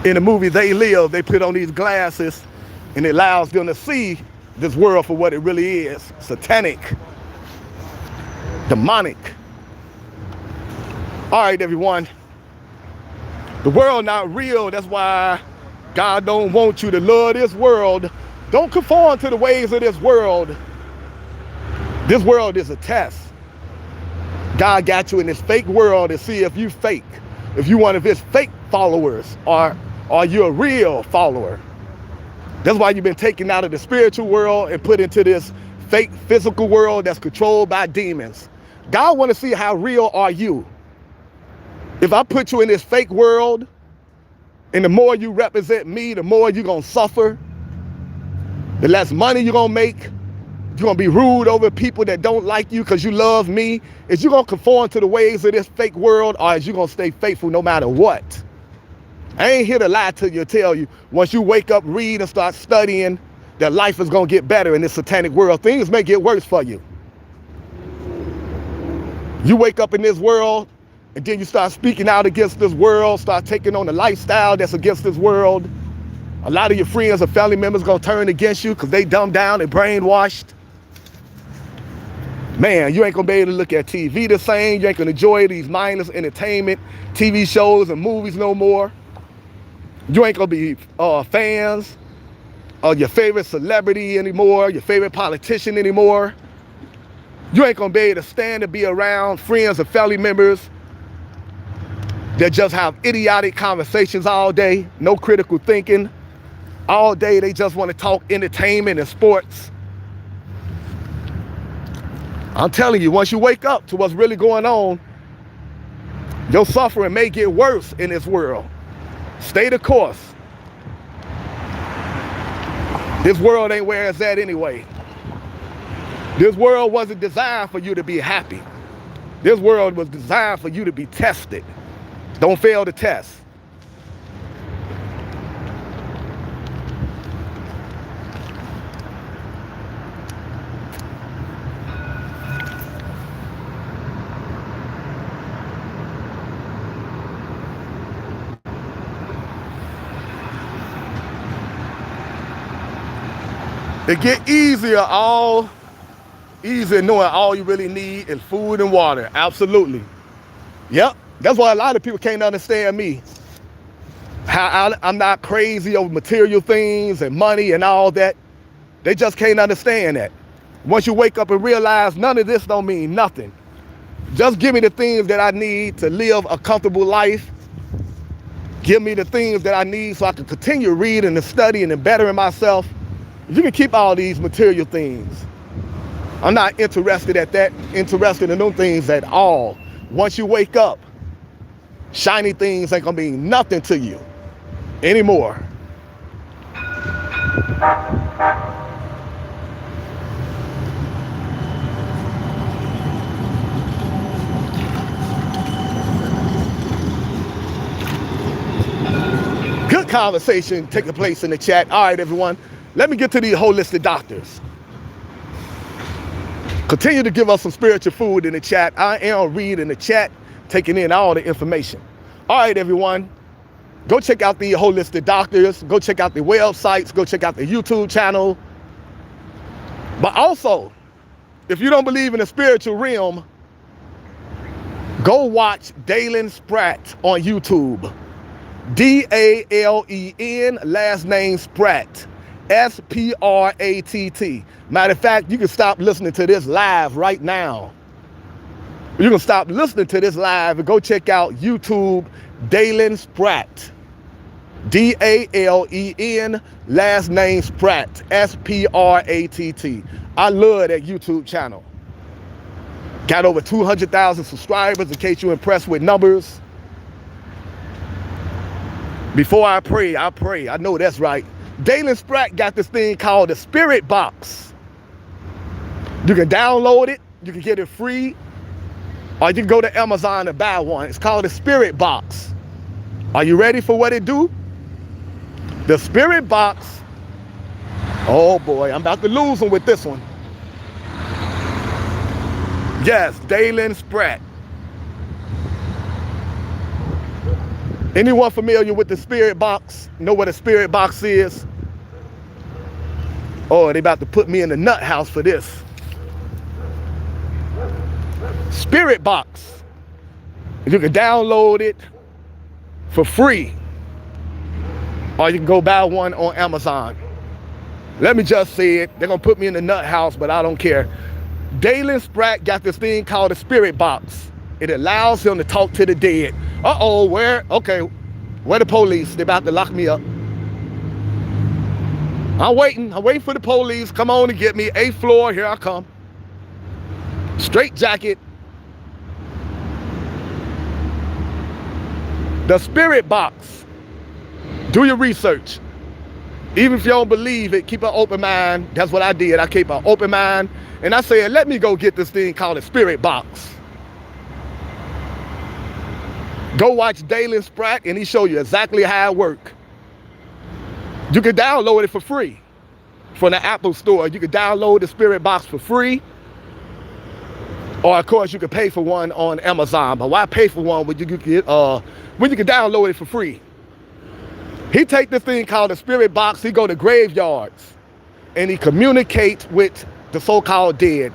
In the movie They Live, they put on these glasses and it allows them to see this world for what it really is. Satanic, demonic. All right, everyone. The world not real. That's why God don't want you to love this world. Don't conform to the ways of this world. This world is a test. God got you in this fake world to see if you fake. If you one of his fake followers or are you a real follower. That's why you've been taken out of the spiritual world and put into this fake physical world that's controlled by demons. God want to see how real are you. If I put you in this fake world, and the more you represent me, the more you're going to suffer, the less money you're going to make, you're going to be rude over people that don't like you because you love me. Is you going to conform to the ways of this fake world, or is you going to stay faithful no matter what? I ain't here to lie to you, tell you, once you wake up, read, and start studying, that life is going to get better in this satanic world. Things may get worse for you. You wake up in this world, and then you start speaking out against this world, start taking on a lifestyle that's against this world. A lot of your friends or family members are going to turn against you because they dumbed down and brainwashed. Man, you ain't going to be able to look at TV the same. You ain't going to enjoy these mindless entertainment, TV shows and movies no more. You ain't going to be fans of your favorite celebrity anymore, your favorite politician anymore. You ain't going to be able to stand to be around friends or family members that just have idiotic conversations all day, no critical thinking. All day they just want to talk entertainment and sports. I'm telling you, once you wake up to what's really going on, your suffering may get worse in this world. Stay the course. This world ain't where it's at anyway. This world wasn't designed for you to be happy. This world was designed for you to be tested. Don't fail the test. It get easier knowing all you really need is food and water. Absolutely. Yep. That's why a lot of people can't understand me. How I'm not crazy over material things and money and all that. They just can't understand that. Once you wake up and realize none of this don't mean nothing. Just give me the things that I need to live a comfortable life. Give me the things that I need so I can continue reading and studying and bettering myself. You can keep all these material things. I'm not interested in those things at all. Once you wake up, shiny things ain't gonna mean nothing to you anymore. Good conversation taking place in the chat. All right, everyone. Let me get to these holistic doctors. Continue to give us some spiritual food in the chat. I am reading the chat, taking in all the information. All right, everyone. Go check out the holistic doctors. Go check out the websites. Go check out the YouTube channel. But also, if you don't believe in the spiritual realm, go watch Dalen Spratt on YouTube. D-A-L-E-N, last name Spratt. S-P-R-A-T-T. Matter of fact, you can stop listening to this live right now. You can stop listening to this live and go check out YouTube, Dalen Spratt. D-A-L-E-N, last name Spratt. S-P-R-A-T-T. I love that YouTube channel. Got over 200,000 subscribers in case you're impressed with numbers. Before I pray. I know that's right. Dalen Spratt got this thing called the Spirit Box. You can download it. You can get it free. Or you can go to Amazon and buy one. It's called the Spirit Box. Are you ready for what it do? The Spirit Box. Oh boy, I'm about to lose them with this one. Yes, Dalen Spratt. Anyone familiar with the Spirit Box? Know what a Spirit Box is? Oh, they about to put me in the nut house for this. Spirit Box. You can download it for free. Or you can go buy one on Amazon. Let me just say it. They're going to put me in the nut house, but I don't care. Dalen Spratt got this thing called a Spirit Box. It allows him to talk to the dead. Uh-oh, where? Okay, where the police? They're about to lock me up. I'm waiting for the police. Come on and get me. 8th floor, here I come. Straight jacket. The Spirit Box. Do your research. Even if you don't believe it, keep an open mind. That's what I did. I keep an open mind. And I said, let me go get this thing called a Spirit Box. Go watch Dalen Spratt and he show you exactly how it works. You can download it for free from the Apple store. You can download the Spirit Box for free. Or of course you can pay for one on Amazon. But why pay for one when you can download it for free? He take this thing called the Spirit Box. He go to graveyards and he communicates with the so-called dead.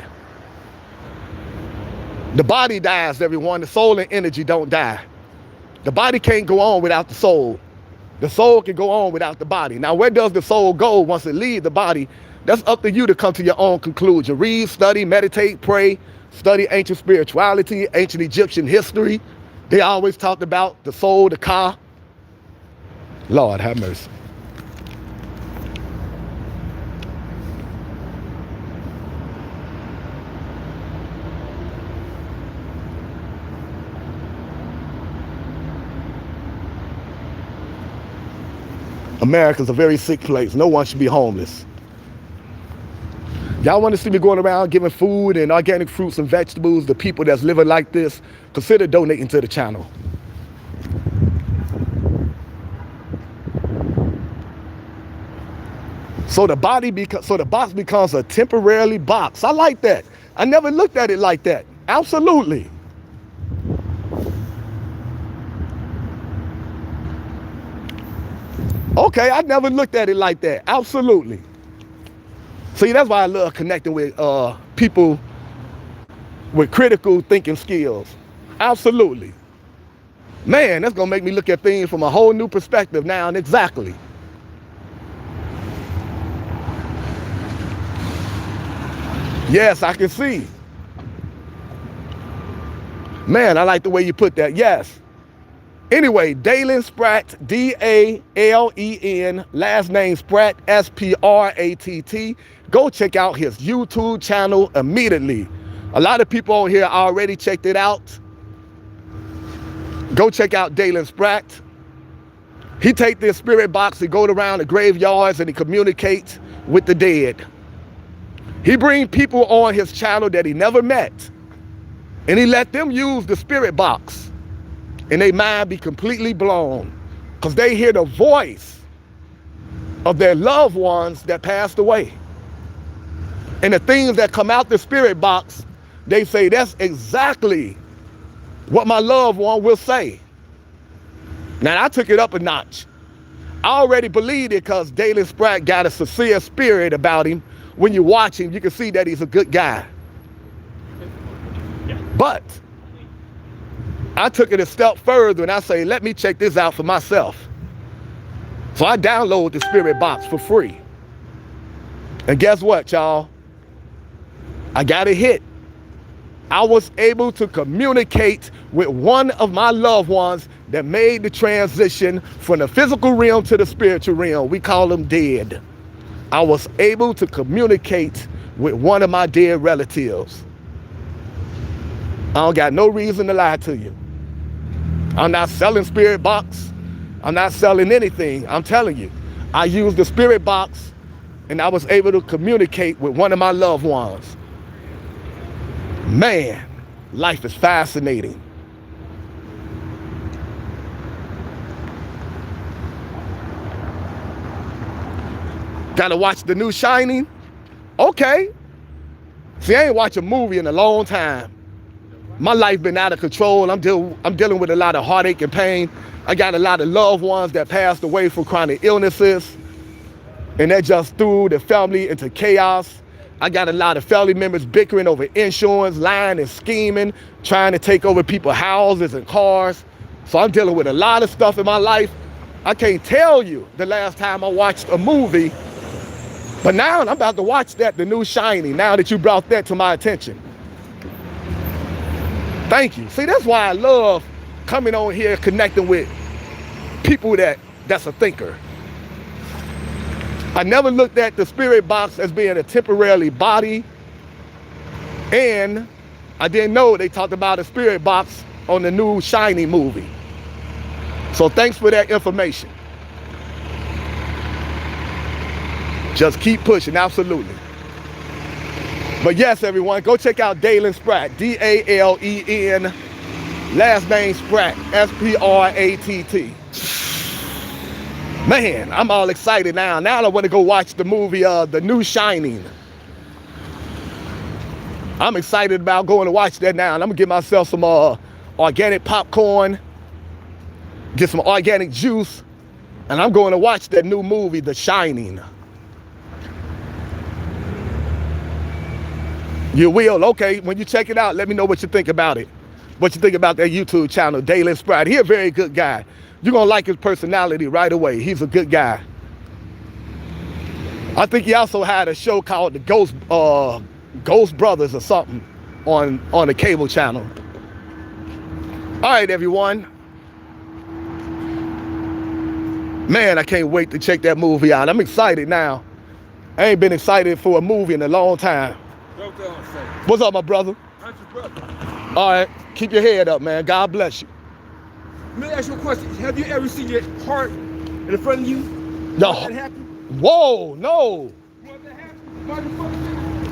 The body dies, everyone. The soul and energy don't die. The body can't go on without the soul. The soul can go on without the body. Now, where does the soul go once it leaves the body? That's up to you to come to your own conclusion. Read, study, meditate, pray, study ancient spirituality, ancient Egyptian history. They always talked about the soul, the ka. Lord have mercy. America's a very sick place. No one should be homeless. Y'all want to see me going around giving food and organic fruits and vegetables to people that's living like this? Consider donating to the channel. So the box becomes a temporary box. I like that. I never looked at it like that. Absolutely. Okay, I never looked at it like that. Absolutely. See, that's why I love connecting with people with critical thinking skills. Absolutely. Man, that's gonna make me look at things from a whole new perspective now. And exactly. Yes, I can see. Man, I like the way you put that. Yes. Anyway, Dalen Spratt, D-A-L-E-N, last name Spratt, S-P-R-A-T-T. Go check out his YouTube channel immediately. A lot of people on here already checked it out. Go check out Dalen Spratt. He take this spirit box, he go around the graveyards and he communicates with the dead. He bring people on his channel that he never met, and he let them use the spirit box, and their mind be completely blown because they hear the voice of their loved ones that passed away. And the things that come out the spirit box, they say, that's exactly what my loved one will say. Now, I took it up a notch. I already believed it because Dalen Spratt got a sincere spirit about him. When you watch him, you can see that he's a good guy. But I took it a step further and I say, let me check this out for myself. So I download the spirit box for free. And guess what, y'all? I got a hit. I was able to communicate with one of my loved ones that made the transition from the physical realm to the spiritual realm. We call them dead. I was able to communicate with one of my dead relatives. I don't got no reason to lie to you. I'm not selling spirit box. I'm not selling anything. I'm telling you, I used the spirit box and I was able to communicate with one of my loved ones. Man, life is fascinating. Gotta watch the new Shining? Okay. See, I ain't watched a movie in a long time. My life been out of control. I'm dealing with a lot of heartache and pain. I got a lot of loved ones that passed away from chronic illnesses, and that just threw the family into chaos. I got a lot of family members bickering over insurance, lying and scheming, trying to take over people's houses and cars. So I'm dealing with a lot of stuff in my life. I can't tell you the last time I watched a movie, but now I'm about to watch that, the new Shining, now that you brought that to my attention. Thank you. See, that's why I love coming on here, connecting with people that's a thinker. I never looked at the spirit box as being a temporary body, and I didn't know they talked about a spirit box on the new Shining movie. So thanks for that information. Just keep pushing, absolutely. But yes, everyone, go check out Dalen Spratt, D-A-L-E-N, last name Spratt, S-P-R-A-T-T. Man, I'm all excited now. Now I want to go watch the movie, The New Shining. I'm excited about going to watch that now. And I'm going to get myself some organic popcorn, get some organic juice, and I'm going to watch that new movie, The Shining. You will? Okay, when you check it out, let me know what you think about it. What you think about that YouTube channel, Dalen Spratt. He's a very good guy. You're going to like his personality right away. He's a good guy. I think he also had a show called the Ghost Brothers or something on the cable channel. All right, everyone. Man, I can't wait to check that movie out. I'm excited now. I ain't been excited for a movie in a long time. What's up, my brother? I'm your brother. All right, keep your head up, man. God bless you. Let me ask you a question. Have you ever seen your heart in front of you? No. What that happened? Whoa, no. What that happened? Motherfucker.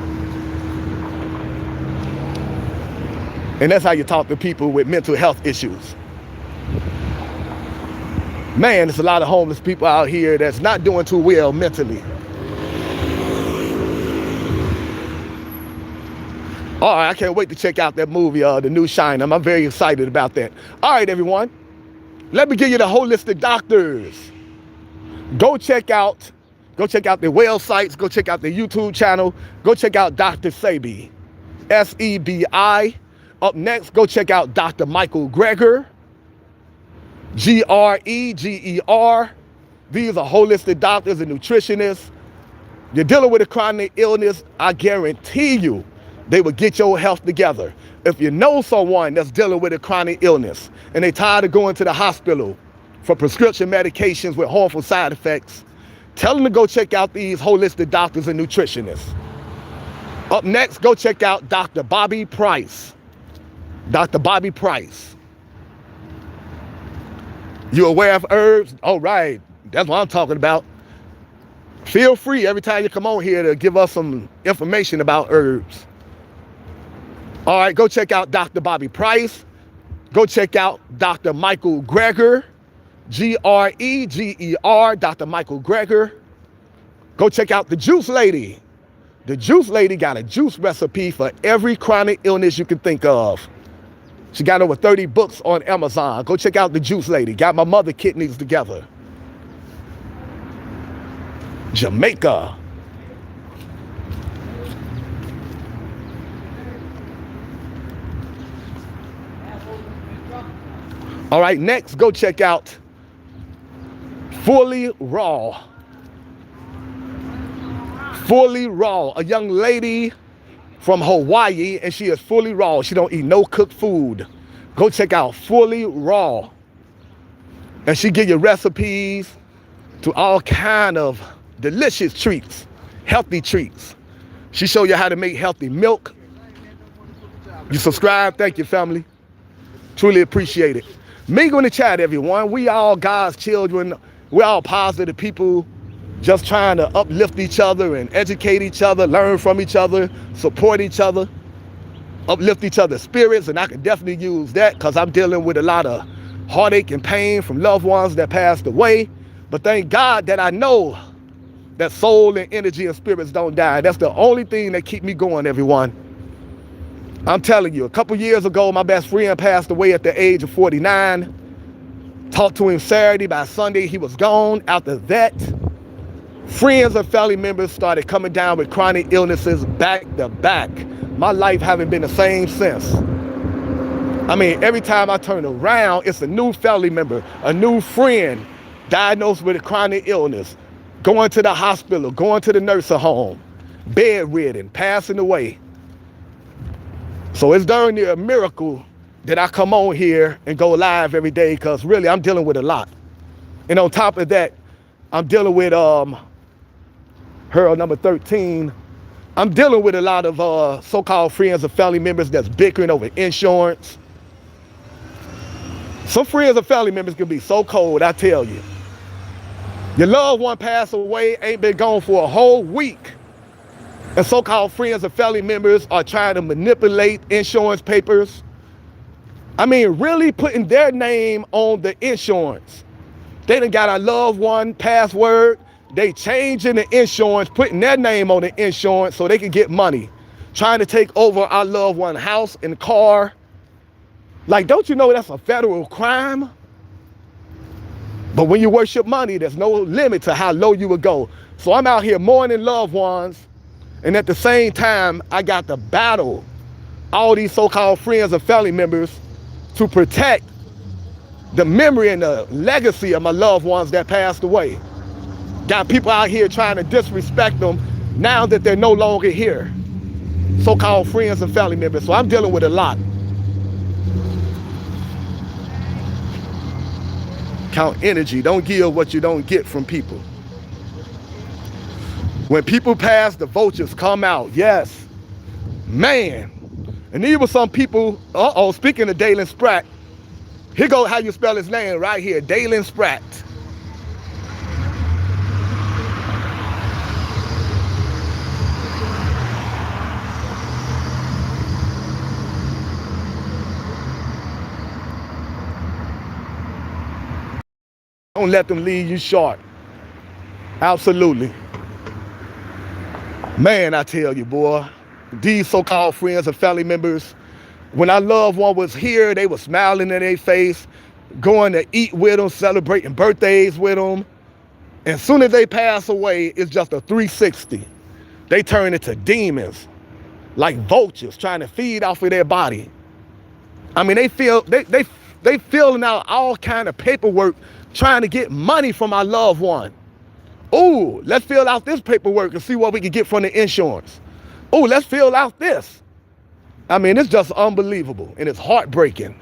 And that's how you talk to people with mental health issues. Man, there's a lot of homeless people out here that's not doing too well mentally. All right, I can't wait to check out that movie, The New Shining. I'm very excited about that. All right, everyone. Let me give you the holistic doctors. Go check out Go check out their websites. Go check out their YouTube channel. Go check out Dr. Sebi, S-E-B-I. Up next, go check out Dr. Michael Greger, G-R-E-G-E-R. These are holistic doctors and nutritionists. You're dealing with a chronic illness, I guarantee you they will get your health together. If you know someone that's dealing with a chronic illness and they're tired of going to the hospital for prescription medications with harmful side effects, tell them to go check out these holistic doctors and nutritionists. Up next, go check out Dr. Bobby Price. Dr. Bobby Price. You aware of herbs? All right, that's what I'm talking about. Feel free every time you come on here to give us some information about herbs. All right, go check out Dr. Bobby Price. Go check out Dr. Michael Greger, G-R-E-G-E-R, Dr. Michael Greger. Go check out the Juice Lady. The Juice Lady got a juice recipe for every chronic illness you can think of. She got over 30 books on Amazon. Go check out the Juice Lady. Got my mother kidneys together. Jamaica. All right, next, go check out Fully Raw. Fully Raw, a young lady from Hawaii, and she is fully raw. She don't eat no cooked food. Go check out Fully Raw. And she give you recipes to all kind of delicious treats, healthy treats. She show you how to make healthy milk. You subscribe, thank you, family. Truly appreciate it. Mingle in the chat, everyone. We all God's children. We're all positive people, just trying to uplift each other and educate each other, learn from each other, support each other, uplift each other's spirits. And I can definitely use that because I'm dealing with a lot of heartache and pain from loved ones that passed away. But thank God that I know that soul and energy and spirits don't die. That's the only thing that keep me going, everyone. I'm telling you, a couple years ago, my best friend passed away at the age of 49. Talked to him Saturday. By Sunday, he was gone. After that, friends and family members started coming down with chronic illnesses back to back. My life haven't been the same since. I mean, every time I turn around, it's a new family member, a new friend diagnosed with a chronic illness, going to the hospital, going to the nursing home, bedridden, passing away. So it's darn near a miracle that I come on here and go live every day, because really I'm dealing with a lot. And on top of that, I'm dealing with her number 13. I'm dealing with a lot of so-called friends and family members that's bickering over insurance. Some friends and family members can be so cold, I tell you. Your loved one passed away, ain't been gone for a whole week. And so-called friends and family members are trying to manipulate insurance papers. I mean, really putting their name on the insurance. They done got our loved one password. They changing the insurance, putting their name on the insurance so they can get money. Trying to take over our loved one house and car. Like, don't you know that's a federal crime? But when you worship money, there's no limit to how low you would go. So I'm out here mourning loved ones. And at the same time, I got to battle all these so-called friends and family members to protect the memory and the legacy of my loved ones that passed away. Got people out here trying to disrespect them now that they're no longer here. So-called friends and family members. So I'm dealing with a lot. Count energy. Don't give what you don't get from people. When people pass, the vultures come out. Yes. Man. And these were some people, speaking of Dalen Spratt, here goes how you spell his name right here, Dalen Spratt. Don't let them lead you short. Absolutely. Man, I tell you, boy, these so-called friends and family members, when our loved one was here, they were smiling in their face, going to eat with them, celebrating birthdays with them. And soon as they pass away, it's just a 360. They turn into demons, like vultures trying to feed off of their body. I mean, they filling out all kind of paperwork trying to get money from our loved one. Ooh, let's fill out this paperwork and see what we can get from the insurance. Ooh, let's fill out this. I mean, it's just unbelievable and it's heartbreaking.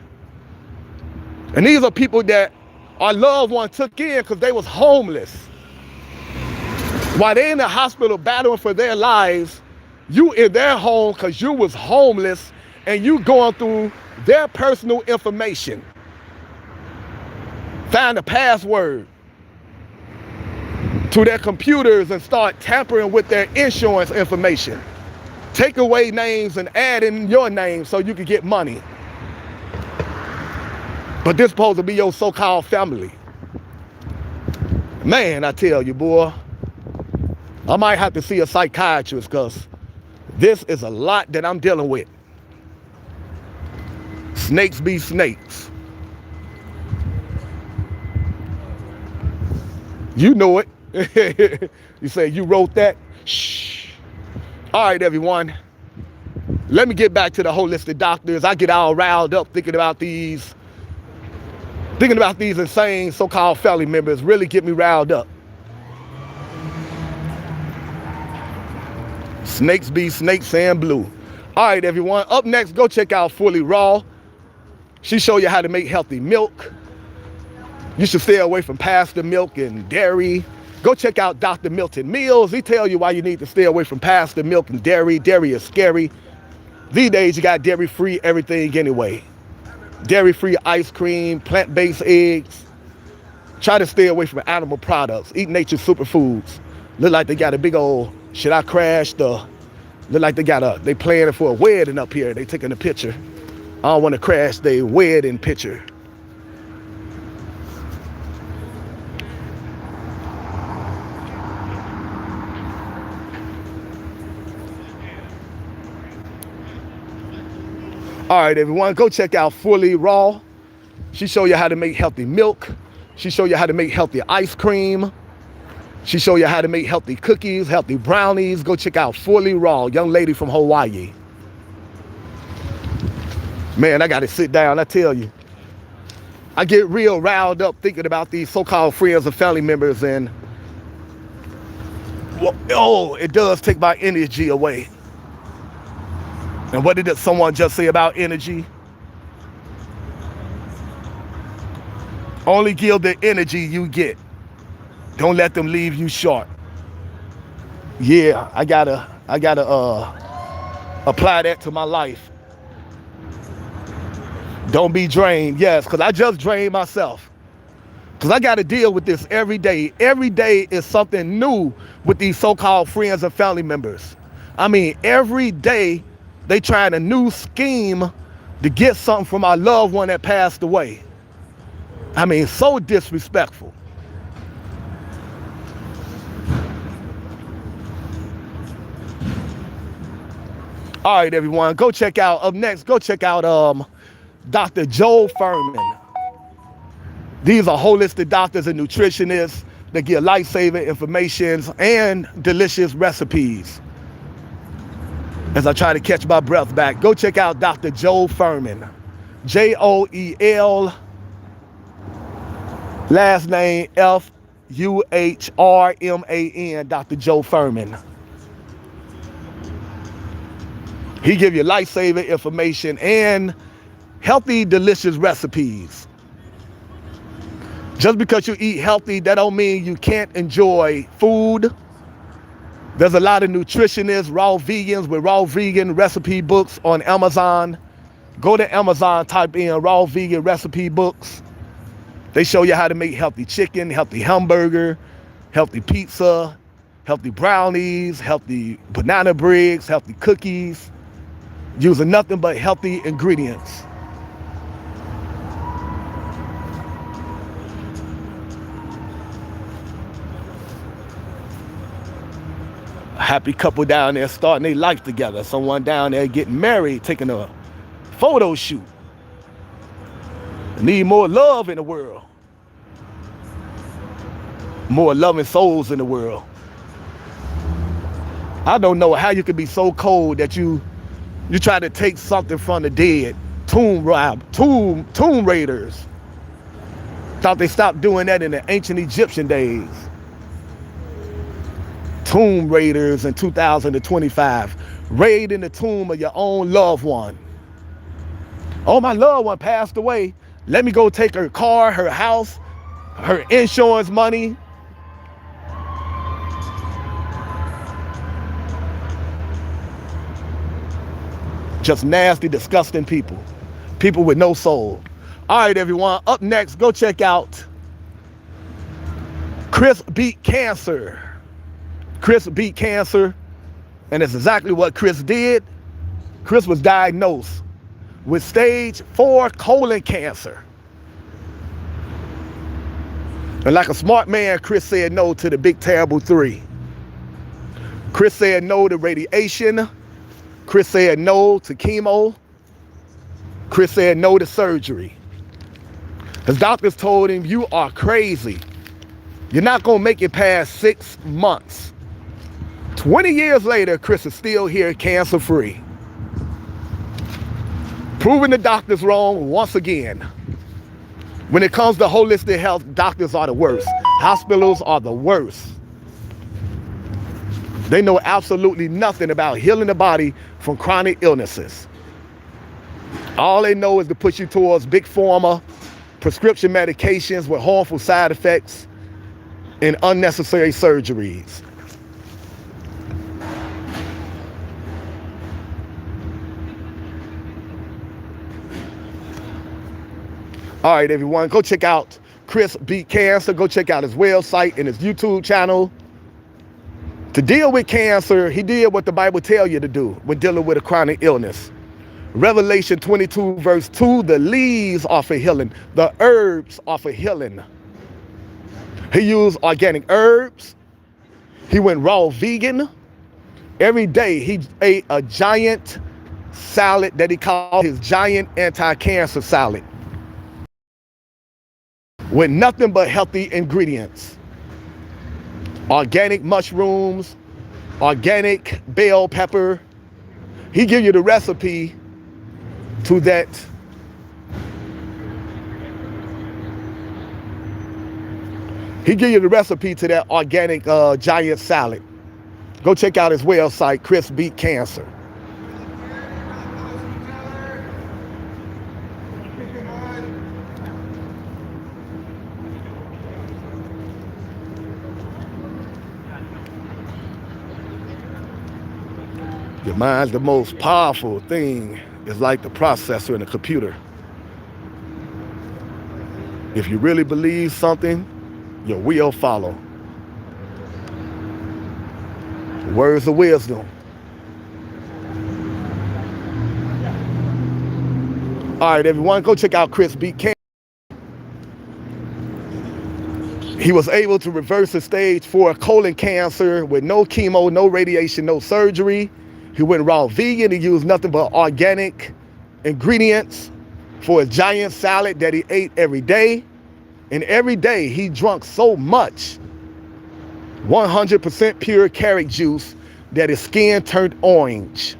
And these are people that our loved one took in because they was homeless. While they in the hospital battling for their lives, you in their home because you was homeless and you going through their personal information. Find a password to their computers and start tampering with their insurance information. Take away names and add in your name so you can get money. But this supposed to be your so-called family. Man, I tell you, boy, I might have to see a psychiatrist because this is a lot that I'm dealing with. Snakes be snakes. You know it. You say you wrote that? Shh. All right, everyone. Let me get back to the holistic doctors. I get all riled up thinking about these insane so-called family members. Really get me riled up. Snakes be snakes and blue. All right, everyone. Up next, go check out Fully Raw. She show you how to make healthy milk. You should stay away from pasta milk and dairy. Go check out Dr. Milton Mills. He tell you why you need to stay away from pasta milk and dairy. Dairy is scary. These days, you got dairy-free everything anyway. Dairy-free ice cream, plant-based eggs. Try to stay away from animal products. Eat nature's superfoods. Look like they got a big old, should I crash the, look like they planning for a wedding up here. They taking a picture. I don't want to crash their wedding picture. All right, everyone, go check out Fully Raw. She show you how to make healthy milk. She show you how to make healthy ice cream. She show you how to make healthy cookies, healthy brownies. Go check out Fully Raw, young lady from Hawaii. Man, I got to sit down, I tell you. I get real riled up thinking about these so-called friends and family members, and oh, it does take my energy away. And what did someone just say about energy? Only give the energy you get. Don't let them leave you short. Yeah, I gotta apply that to my life. Don't be drained. Yes, because I just drained myself. Because I got to deal with this every day. Every day is something new with these so-called friends and family members. I mean, every day they trying a new scheme to get something from our loved one that passed away. I mean, so disrespectful. All right, everyone, go check out, up next, go check out Dr. Joe Furman. These are holistic doctors and nutritionists that give life-saving information and delicious recipes. As I try to catch my breath back, go check out Dr. Joe Furman. Joel, last name Fuhrman, Dr. Joe Furman. He give you life-saving information and healthy, delicious recipes. Just because you eat healthy, that don't mean you can't enjoy food. There's a lot of nutritionists, raw vegans with raw vegan recipe books on Amazon. Go to Amazon, type in raw vegan recipe books. They show you how to make healthy chicken, healthy hamburger, healthy pizza, healthy brownies, healthy banana bricks, healthy cookies, using nothing but healthy ingredients. A happy couple down there starting their life together. Someone down there getting married, taking a photo shoot. Need more love in the world. more loving souls in the world. I don't know how you could be so cold that you try to take something from the dead. Tomb raiders. Thought they stopped doing that in the ancient Egyptian days. Tomb raiders in 2025. Raiding the tomb of your own loved one. Oh, my loved one passed away. Let me go take her car, her house, her insurance money. Just nasty, disgusting people. People with no soul. All right, everyone. Up next, go check out Chris Beat Cancer. Chris beat cancer, and it's exactly what Chris did. Chris was diagnosed with stage 4 colon cancer. And like a smart man, Chris said no to the big terrible 3. Chris said no to radiation. Chris said no to chemo. Chris said no to surgery. His doctors told him, you are crazy. You're not going to make it past 6 months. 20 years later, Chris is still here cancer-free. Proving the doctors wrong once again. When it comes to holistic health, doctors are the worst. Hospitals are the worst. They know absolutely nothing about healing the body from chronic illnesses. All they know is to push you towards big pharma, prescription medications with harmful side effects, and unnecessary surgeries. All right, everyone, go check out Chris Beat Cancer. Go check out his website and his YouTube channel. To deal with cancer, he did what the Bible tells you to do when dealing with a chronic illness. Revelation 22, verse 2, the leaves are for healing. The herbs are for healing. He used organic herbs. He went raw vegan. Every day he ate a giant salad that he called his giant anti-cancer salad, with nothing but healthy ingredients. Organic mushrooms, organic bell pepper. He give you the recipe to that. He give you the recipe to that organic giant salad. Go check out his website, Chris Beat Cancer. Your mind's the most powerful thing. It's like the processor in a computer. If you really believe something, your will follow. Words of wisdom. All right, everyone, go check out Chris Beat Cancer. He was able to reverse his stage 4 colon cancer with no chemo, no radiation, no surgery. He went raw vegan. He used nothing but organic ingredients for his giant salad that he ate every day. And every day he drank so much 100% pure carrot juice that his skin turned orange.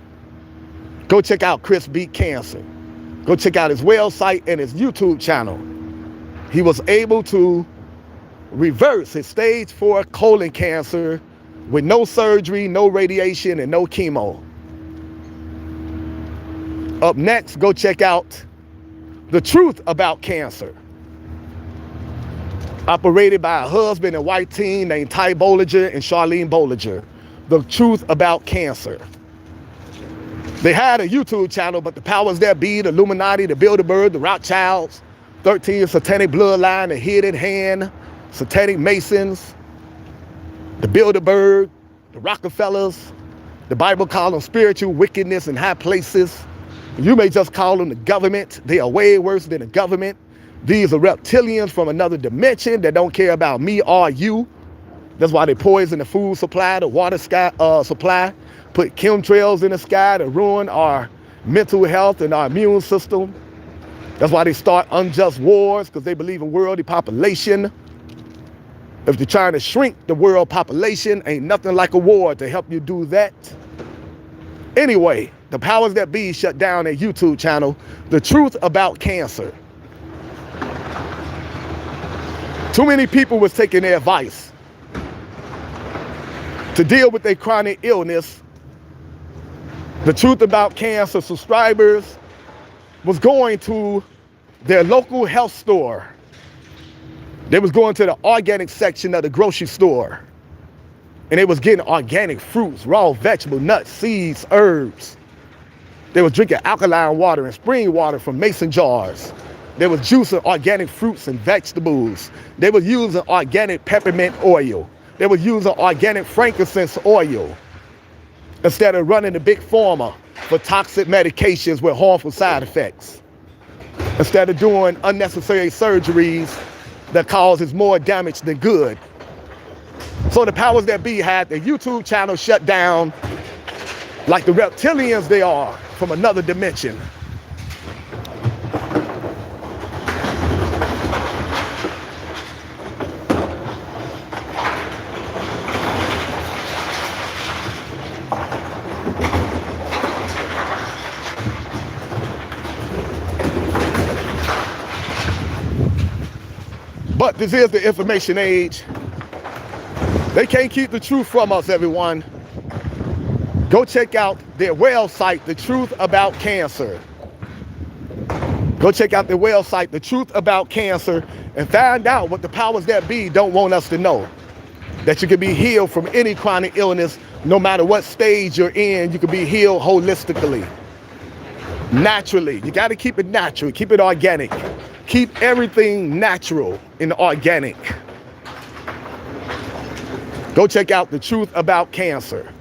Go check out Chris Beat Cancer. Go check out his website and his YouTube channel. He was able to reverse his stage 4 colon cancer with no surgery, no radiation, and no chemo. Up next, go check out The Truth About Cancer. Operated by a husband and wife team named Ty Bollinger and Charlene Bollinger. The Truth About Cancer. They had a YouTube channel, but the powers that be, the Illuminati, the Bilderberg, the Rothschilds, 13 satanic bloodline, the Hidden Hand, satanic Masons, the Bilderberg, the Rockefellers, the Bible calls them spiritual wickedness in high places. You may just call them the government. They are way worse than the government. These are reptilians from another dimension that don't care about me or you. That's why they poison the food supply, the water supply, put chemtrails in the sky to ruin our mental health and our immune system. That's why they start unjust wars, because they believe in world depopulation. If you're trying to shrink the world population, ain't nothing like a war to help you do that. Anyway, the powers that be shut down a YouTube channel, The Truth About Cancer. Too many people was taking their advice to deal with their chronic illness. The Truth About Cancer subscribers was going to their local health store. They was going to the organic section of the grocery store. And they was getting organic fruits, raw vegetables, nuts, seeds, herbs. They was drinking alkaline water and spring water from mason jars. They was juicing organic fruits and vegetables. They was using organic peppermint oil. They was using organic frankincense oil instead of running to big pharma for toxic medications with harmful side effects. Instead of doing unnecessary surgeries that causes more damage than good. So the powers that be had the YouTube channel shut down like the reptilians they are from another dimension. But this is the information age. They can't keep the truth from us, everyone. Go check out their website, The Truth About Cancer. Go check out their website, The Truth About Cancer, and find out what the powers that be don't want us to know. That you can be healed from any chronic illness, no matter what stage you're in. You can be healed holistically, naturally. You got to keep it natural, keep it organic. Keep everything natural and organic. Go check out The Truth About Cancer.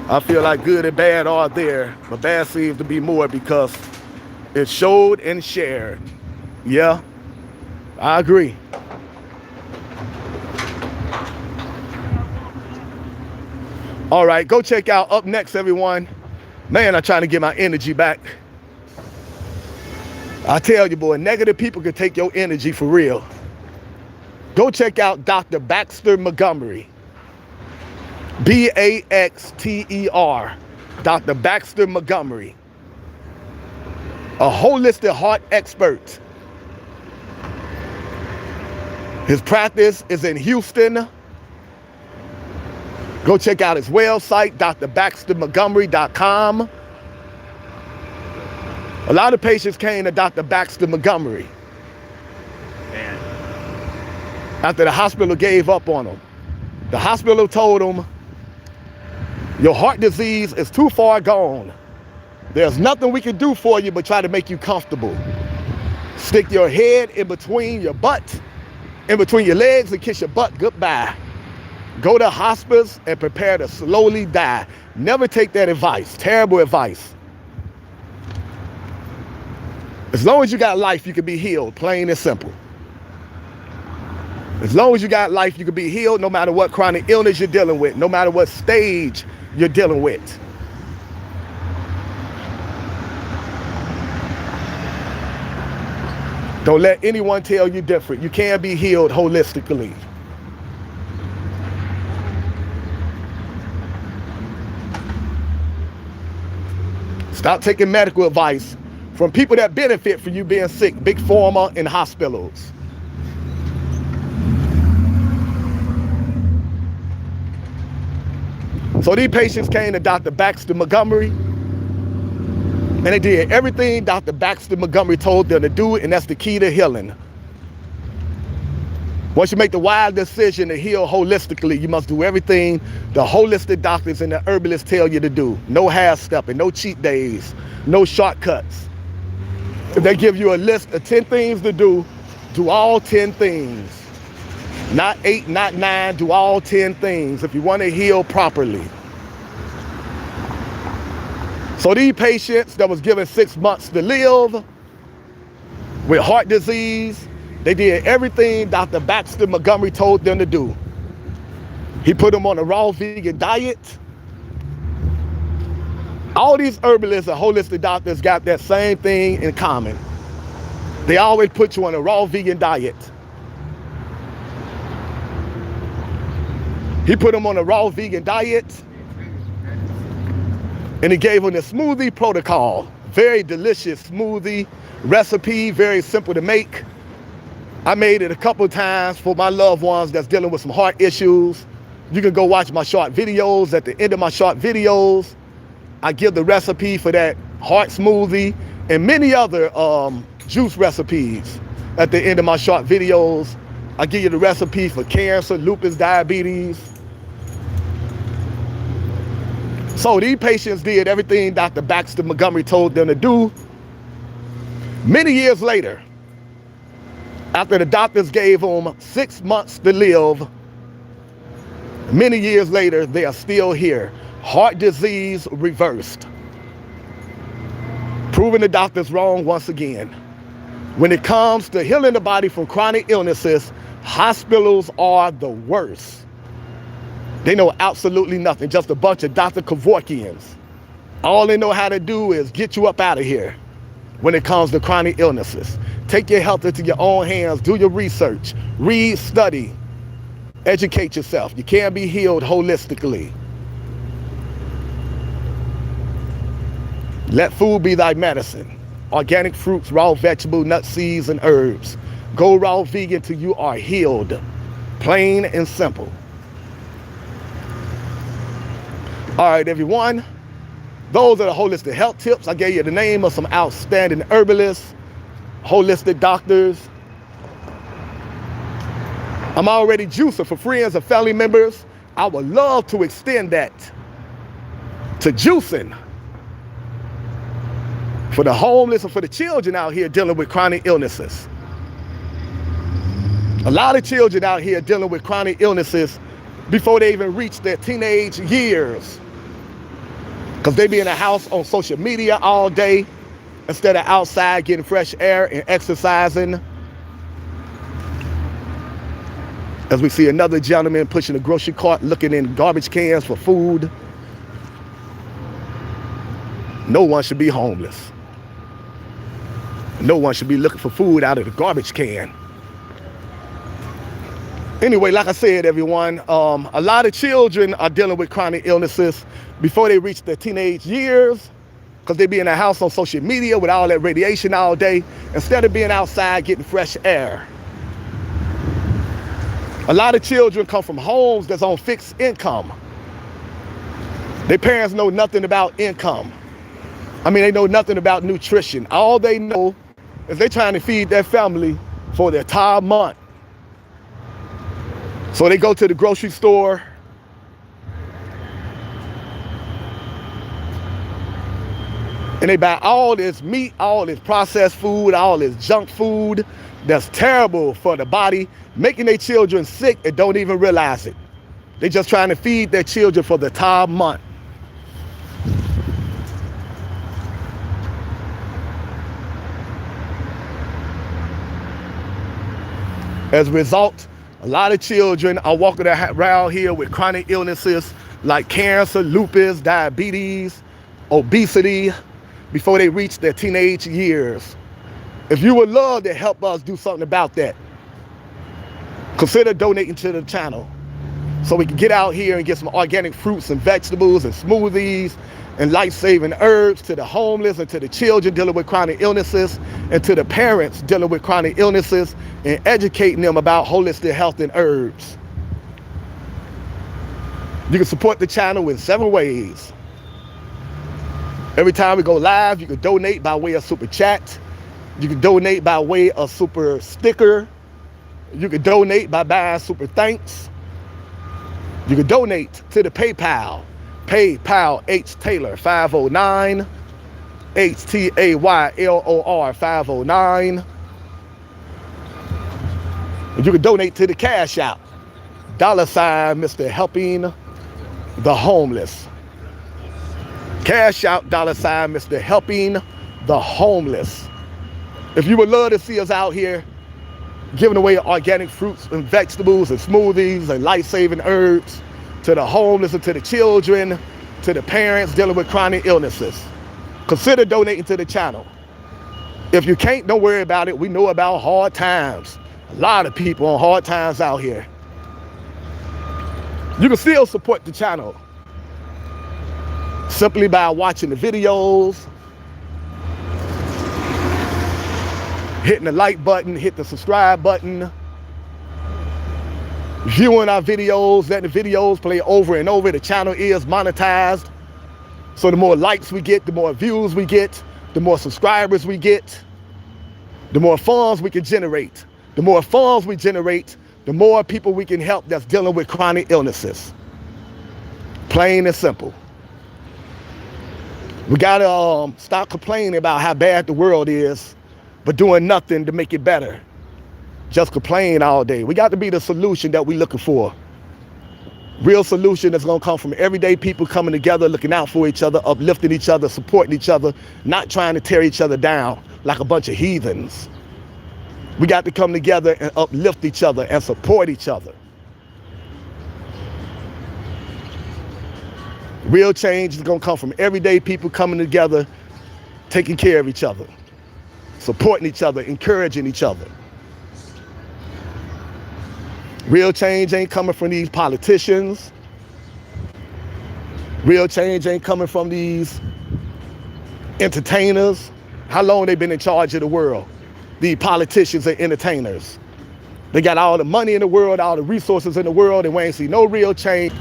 I feel like good and bad are there, but bad seems to be more because it's showed and shared. Yeah, I agree. All right, go check out Up Next, everyone. Man, I'm trying to get my energy back. I tell you, boy, negative people can take your energy for real. Go check out Dr. Baxter Montgomery. B-A-X-T-E-R. Dr. Baxter Montgomery. A holistic heart expert. His practice is in Houston. Go check out his website, drbaxtermontgomery.com. A lot of patients came to Dr. Baxter Montgomery after the hospital gave up on them. The hospital told them, your heart disease is too far gone. There's nothing we can do for you but try to make you comfortable. Stick your head in between your butt, in between your legs, and kiss your butt goodbye. Go to hospice and prepare to slowly die. Never take that advice. Terrible advice. As long as you got life, you can be healed, plain and simple. As long as you got life, you can be healed no matter what chronic illness you're dealing with, no matter what stage you're dealing with. Don't let anyone tell you different. You can be healed holistically. Stop taking medical advice from people that benefit from you being sick, big pharma and hospitals. So these patients came to Dr. Baxter Montgomery, and they did everything Dr. Baxter Montgomery told them to do, and that's the key to healing. Once you make the wild decision to heal holistically, you must do everything the holistic doctors and the herbalists tell you to do. No half-stepping, no cheat days, no shortcuts. If they give you a list of 10 things to do all 10 things. Not 8, not 9, do all 10 things if you want to heal properly. So these patients that was given 6 months to live with heart disease, they did everything Dr. Baxter Montgomery told them to do. He put them on a raw vegan diet. All these herbalists and holistic doctors got that same thing in common. They always put you on a raw vegan diet. He put them on a raw vegan diet, and he gave them the smoothie protocol. Very delicious smoothie recipe, very simple to make. I made it a couple of times for my loved ones that's dealing with some heart issues. You can go watch my short videos. At the end of my short videos, I give the recipe for that heart smoothie and many other juice recipes. At the end of my short videos, I give you the recipe for cancer, lupus, diabetes. So these patients did everything Dr. Baxter Montgomery told them to do. Many years later, after the doctors gave them 6 months to live, many years later, they are still here. Heart disease reversed. Proving the doctors wrong once again. When it comes to healing the body from chronic illnesses, hospitals are the worst. They know absolutely nothing, just a bunch of Dr. Kevorkians. All they know how to do is get you up out of here when it comes to chronic illnesses. Take your health into your own hands, do your research, read, study, educate yourself. You can't be healed holistically. Let food be thy medicine. Organic fruits, raw vegetables, nuts, seeds, and herbs. Go raw vegan till you are healed. Plain and simple. All right, everyone. Those are the holistic health tips. I gave you the name of some outstanding herbalists, holistic doctors. I'm already juicing for friends and family members. I would love to extend that to juicing for the homeless and for the children out here dealing with chronic illnesses. A lot of children out here dealing with chronic illnesses before they even reach their teenage years, because they be in the house on social media all day instead of outside getting fresh air and exercising. As we see another gentleman pushing a grocery cart, looking in garbage cans for food. No one should be homeless. No one should be looking for food out of the garbage can. Anyway, like I said, everyone, a lot of children are dealing with chronic illnesses before they reach their teenage years, because they be in the house on social media with all that radiation all day instead of being outside getting fresh air. A lot of children come from homes that's on fixed income. Their parents know nothing about income. I mean, they know nothing about nutrition. All they know is they're trying to feed their family for their entire month. So they go to the grocery store, and they buy all this meat, all this processed food, all this junk food that's terrible for the body, making their children sick and don't even realize it. They're just trying to feed their children for the entire month. As a result, a lot of children are walking around here with chronic illnesses like cancer, lupus, diabetes, obesity, before they reach their teenage years. If you would love to help us do something about that, consider donating to the channel so we can get out here and get some organic fruits and vegetables and smoothies and life-saving herbs to the homeless and to the children dealing with chronic illnesses and to the parents dealing with chronic illnesses, and educating them about holistic health and herbs. You can support the channel in several ways. Every time we go live, you can donate by way of super chat. You can donate by way of super sticker. You can donate by buying super thanks. You can donate to the PayPal. PayPal H Taylor 509, HTAYLOR 509. And you can donate to the Cash App, $ Mr. Helping the Homeless. Cash Out, $ Mr. Helping the Homeless. If you would love to see us out here giving away organic fruits and vegetables and smoothies and life-saving herbs to the homeless and to the children, to the parents dealing with chronic illnesses. Consider donating to the channel. If you can't, don't worry about it. We know about hard times. A lot of people on hard times out here. You can still support the channel simply by watching the videos, hitting the like button, hit the subscribe button, viewing our videos, letting the videos play over and over. The channel is monetized. So the more likes we get, the more views we get, the more subscribers we get, the more funds we can generate. The more funds we generate, the more people we can help that's dealing with chronic illnesses. Plain and simple. We gotta stop complaining about how bad the world is, but doing nothing to make it better. Just complain all day. We got to be the solution that we're looking for. Real solution that's gonna come from everyday people coming together, looking out for each other, uplifting each other, supporting each other, not trying to tear each other down like a bunch of heathens. We got to come together and uplift each other and support each other. Real change is gonna come from everyday people coming together, taking care of each other, supporting each other, encouraging each other. Real change ain't coming from these politicians. Real change ain't coming from these entertainers. How long they been in charge of the world? The politicians and entertainers. They got all the money in the world, all the resources in the world, and we ain't see no real change.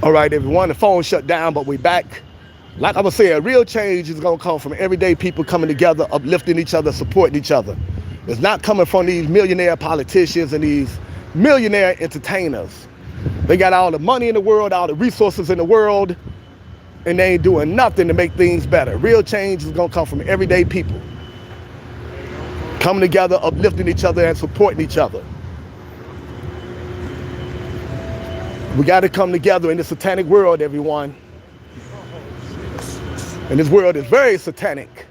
All right, everyone, the phone shut down, but we back. Like I was saying, real change is gonna come from everyday people coming together, uplifting each other, supporting each other. It's not coming from these millionaire politicians and these millionaire entertainers. They got all the money in the world, all the resources in the world, and they ain't doing nothing to make things better. Real change is gonna come from everyday people coming together, uplifting each other and supporting each other. We got to come together in this satanic world, everyone. And this world is very satanic.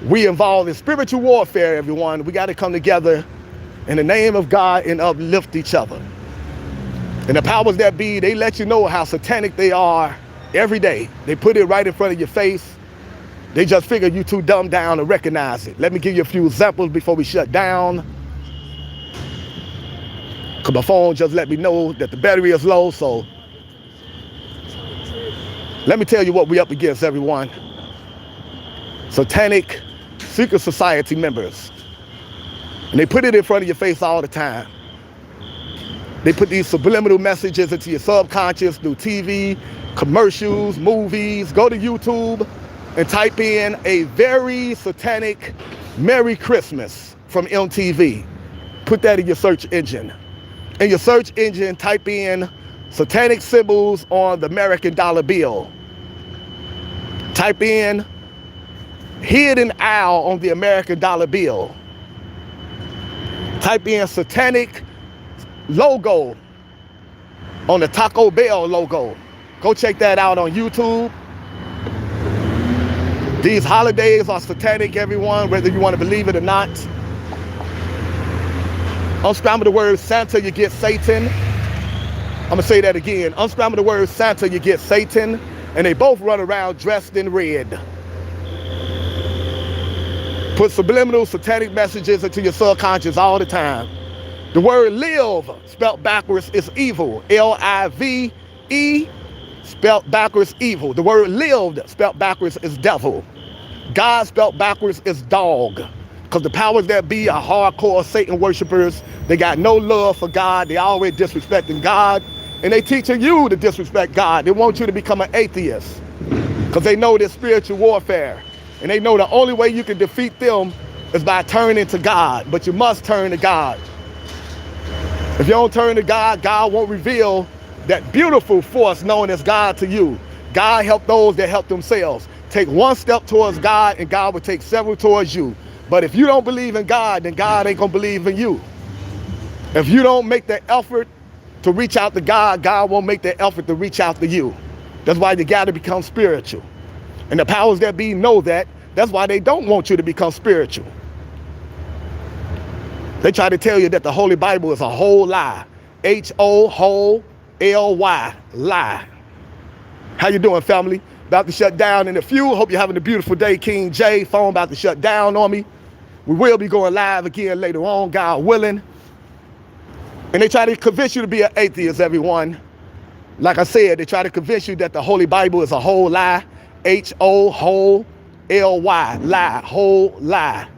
We involved in spiritual warfare, everyone. We got to come together in the name of God and uplift each other. And the powers that be, they let you know how satanic they are every day. They put it right in front of your face. They just figure you too dumb down to recognize it. Let me give you a few examples before we shut down. Because my phone just let me know that the battery is low, so let me tell you what we up against, everyone. Satanic secret society members. And they put it in front of your face all the time. They put these subliminal messages into your subconscious through TV, commercials, movies. Go to YouTube and type in a very satanic Merry Christmas from MTV. Put that in your search engine. In your search engine, type in satanic symbols on the American dollar bill. Type in hidden owl on the American dollar bill. Type in satanic logo on the Taco Bell logo. Go check that out on YouTube. These holidays are satanic, everyone, whether you want to believe it or not. Unscramble the word Santa, you get Satan. I'm gonna say that again. Unscramble the word Santa, you get Satan. And they both run around dressed in red. Put subliminal satanic messages into your subconscious all the time. The word live, spelled backwards, is evil. L-I-V-E, spelled backwards, evil. The word lived, spelled backwards, is devil. God, spelled backwards, is dog. Because the powers that be are hardcore Satan worshipers. They got no love for God. They always disrespecting God. And they teaching you to disrespect God. They want you to become an atheist. Because they know this spiritual warfare. And they know the only way you can defeat them is by turning to God. But you must turn to God. If you don't turn to God, God won't reveal that beautiful force known as God to you. God help those that help themselves. Take one step towards God and God will take several towards you. But if you don't believe in God, then God ain't gonna believe in you. If you don't make the effort to reach out to God, God won't make the effort to reach out to you. That's why you gotta become spiritual. And the powers that be know that. That's why they don't want you to become spiritual. They try to tell you that the Holy Bible is a whole lie. H-O, whole, L-Y, lie. How you doing, family? About to shut down in a few. Hope you're having a beautiful day. King J, phone about to shut down on me. We will be going live again later on, God willing. And they try to convince you to be an atheist, everyone. Like I said, they try to convince you that the Holy Bible is a whole lie. H-O, whole, L-Y, lie, whole lie.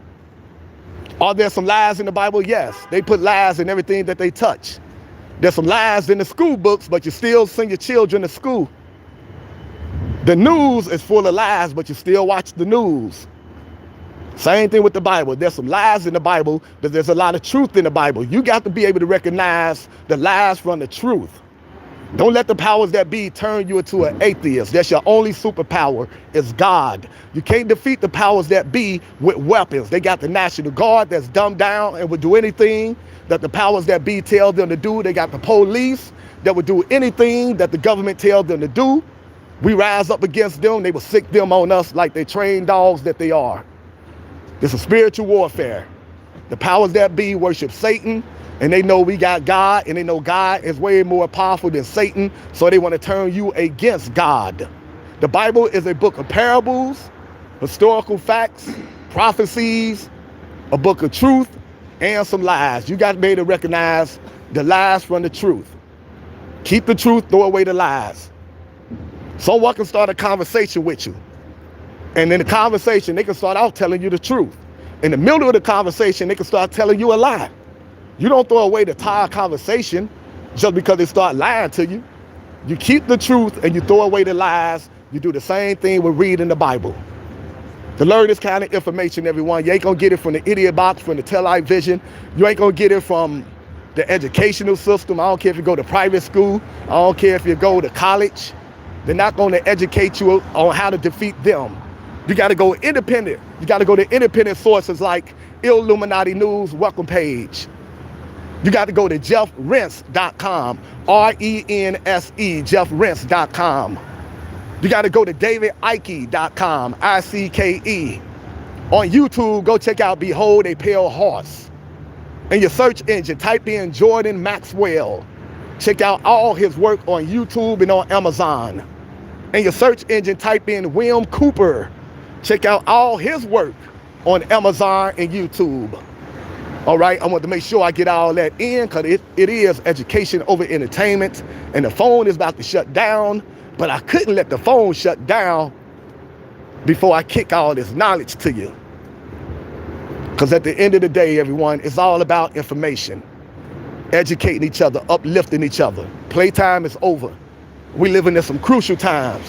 Are there some lies in the Bible? Yes. They put lies in everything that they touch. There's some lies in the school books, but you still send your children to school. The news is full of lies, but you still watch the news. Same thing with the Bible. There's some lies in the Bible, but there's a lot of truth in the Bible. You got to be able to recognize the lies from the truth. Don't let the powers that be turn you into an atheist. That's your only superpower is God. You can't defeat the powers that be with weapons. They got the National Guard that's dumbed down and would do anything that the powers that be tell them to do. They got the police that would do anything that the government tells them to do. We rise up against them. They will sick them on us like they trained dogs that they are. It's a spiritual warfare. The powers that be worship Satan, and they know we got God, and they know God is way more powerful than Satan, so they want to turn you against God. The Bible is a book of parables, historical facts, prophecies, a book of truth, and some lies. You got to be able to recognize the lies from the truth. Keep the truth, throw away the lies. Someone can start a conversation with you. And in the conversation, they can start out telling you the truth. In the middle of the conversation, they can start telling you a lie. You don't throw away the entire conversation just because they start lying to you. You keep the truth and you throw away the lies. You do the same thing with reading the Bible. To learn this kind of information, everyone, you ain't gonna get it from the idiot box, from the television. You ain't gonna get it from the educational system. I don't care if you go to private school. I don't care if you go to college. They're not gonna educate you on how to defeat them. You gotta go independent. You gotta go to independent sources like Illuminati News welcome page. You got to go to jeffrense.com, R-E-N-S-E, jeffrense.com. You got to go to davidike.com, I-C-K-E. On YouTube, go check out Behold a Pale Horse. In your search engine, type in Jordan Maxwell. Check out all his work on YouTube and on Amazon. In your search engine, type in William Cooper. Check out all his work on Amazon and YouTube. All right, I want to make sure I get all that in because it is education over entertainment, and the phone is about to shut down, but I couldn't let the phone shut down before I kick all this knowledge to you. Because at the end of the day, everyone, it's all about information, educating each other, uplifting each other. Playtime is over. We're living in some crucial times.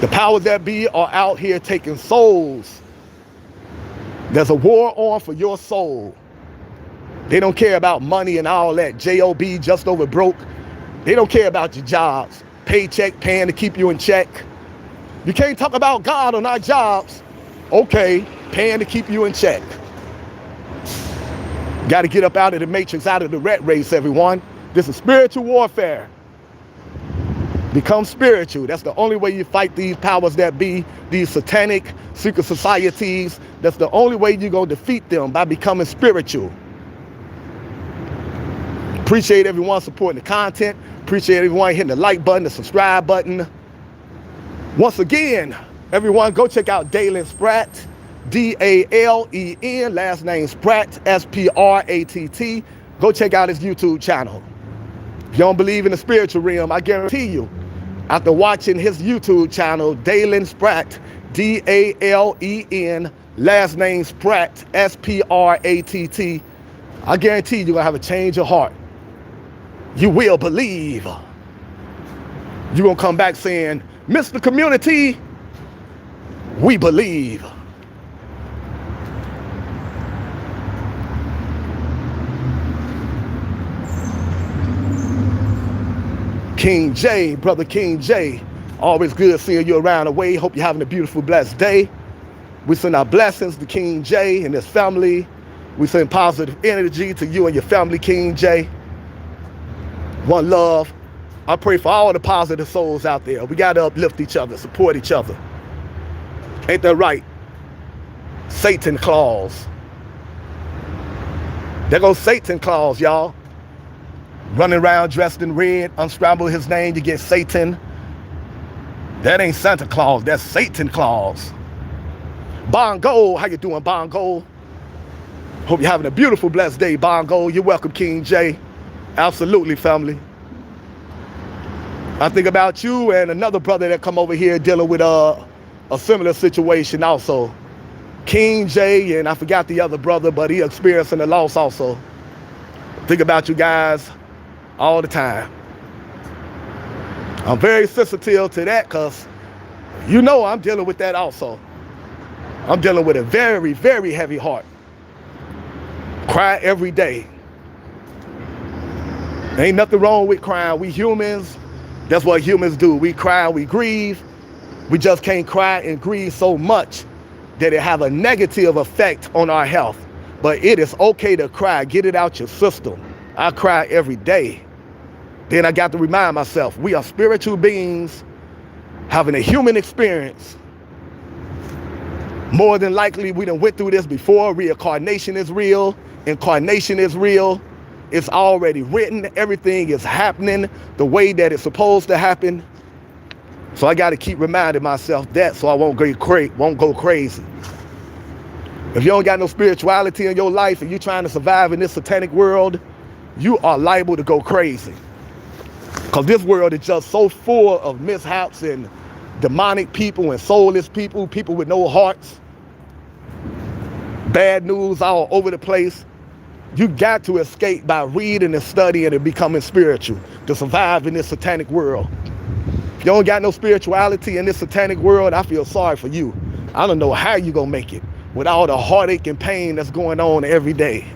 The powers that be are out here taking souls. There's a war on for your soul. They don't care about money and all that. J-O-B, just over broke. They don't care about your jobs. Paycheck, paying to keep you in check. You can't talk about God on our jobs. Okay, paying to keep you in check. Got to get up out of the matrix, out of the rat race, everyone. This is spiritual warfare. Become spiritual. That's the only way you fight these powers that be, these satanic secret societies. That's the only way you're going to defeat them, by becoming spiritual. Appreciate everyone supporting the content. Appreciate everyone hitting the like button, the subscribe button. Once again, everyone, go check out Dalen Spratt, D-A-L-E-N, last name Spratt, S-P-R-A-T-T. Go check out his YouTube channel. If you don't believe in the spiritual realm, I guarantee you, after watching his YouTube channel, Dalen Spratt, D-A-L-E-N, last name Spratt, S-P-R-A-T-T, I guarantee you're going to have a change of heart. You will believe. You're going to come back saying, Mr. Community, we believe. King J, brother King J, always good seeing you around the way. Hope you're having a beautiful, blessed day. We send our blessings to King J and his family. We send positive energy to you and your family, King J. One love. I pray for all the positive souls out there. We got to uplift each other, support each other. Ain't that right? Satan claws. There goes Satan claws, y'all. Running around dressed in red, unscramble his name, you get Satan. That ain't Santa Claus, that's Satan claws. Bongo, how you doing, Bongo? Hope you're having a beautiful, blessed day, Bongo. You're welcome, King J. Absolutely, family. I think about you and another brother that come over here dealing with a similar situation also. King J, and I forgot the other brother, but he experiencing a loss also. Think about you guys all the time. I'm very sensitive to that because you know I'm dealing with that also. I'm dealing with a very, very heavy heart. Cry every day. Ain't nothing wrong with crying. We humans, that's what humans do. We cry, we grieve. We just can't cry and grieve so much that it have a negative effect on our health. But it is okay to cry. Get it out your system. I cry every day. Then I got to remind myself, we are spiritual beings having a human experience. More than likely, we done went through this before. Reincarnation is real. Incarnation is real. It's already written. Everything is happening the way that it's supposed to happen. So I got to keep reminding myself that so I won't go crazy. If you don't got no spirituality in your life and you're trying to survive in this satanic world, you are liable to go crazy. Because this world is just so full of mishaps and demonic people and soulless people, people with no hearts. Bad news all over the place. You got to escape by reading and studying and becoming spiritual to survive in this satanic world. If you don't got no spirituality in this satanic world, I feel sorry for you. I don't know how you gonna make it with all the heartache and pain that's going on every day.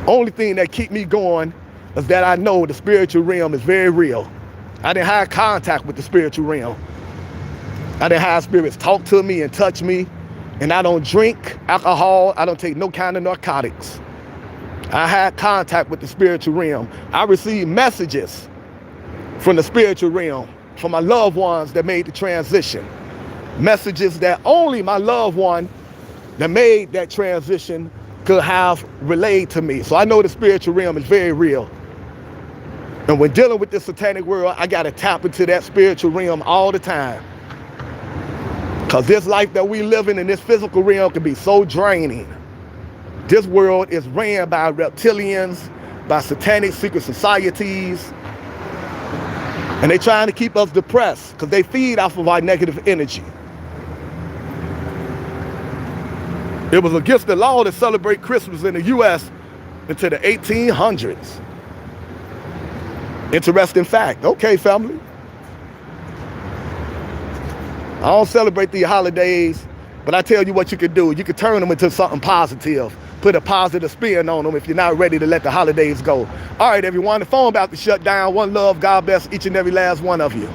Only thing that keep me going is that I know the spiritual realm is very real. I didn't have contact with the spiritual realm. I didn't have spirits talk to me and touch me. And I don't drink alcohol. I don't take no kind of narcotics. I had contact with the spiritual realm. I received messages from the spiritual realm, from my loved ones that made the transition. Messages that only my loved one that made that transition could have relayed to me. So I know the spiritual realm is very real. And when dealing with this satanic world, I got to tap into that spiritual realm all the time. Because this life that we live in this physical realm can be so draining. This world is ran by reptilians, by satanic secret societies. And they're trying to keep us depressed because they feed off of our negative energy. It was against the law to celebrate Christmas in the U.S. until the 1800s. Interesting fact. Okay, family. I don't celebrate the holidays, but I tell you what you can do. You can turn them into something positive. Put a positive spin on them if you're not ready to let the holidays go. All right, everyone, the phone about to shut down. One love, God bless each and every last one of you.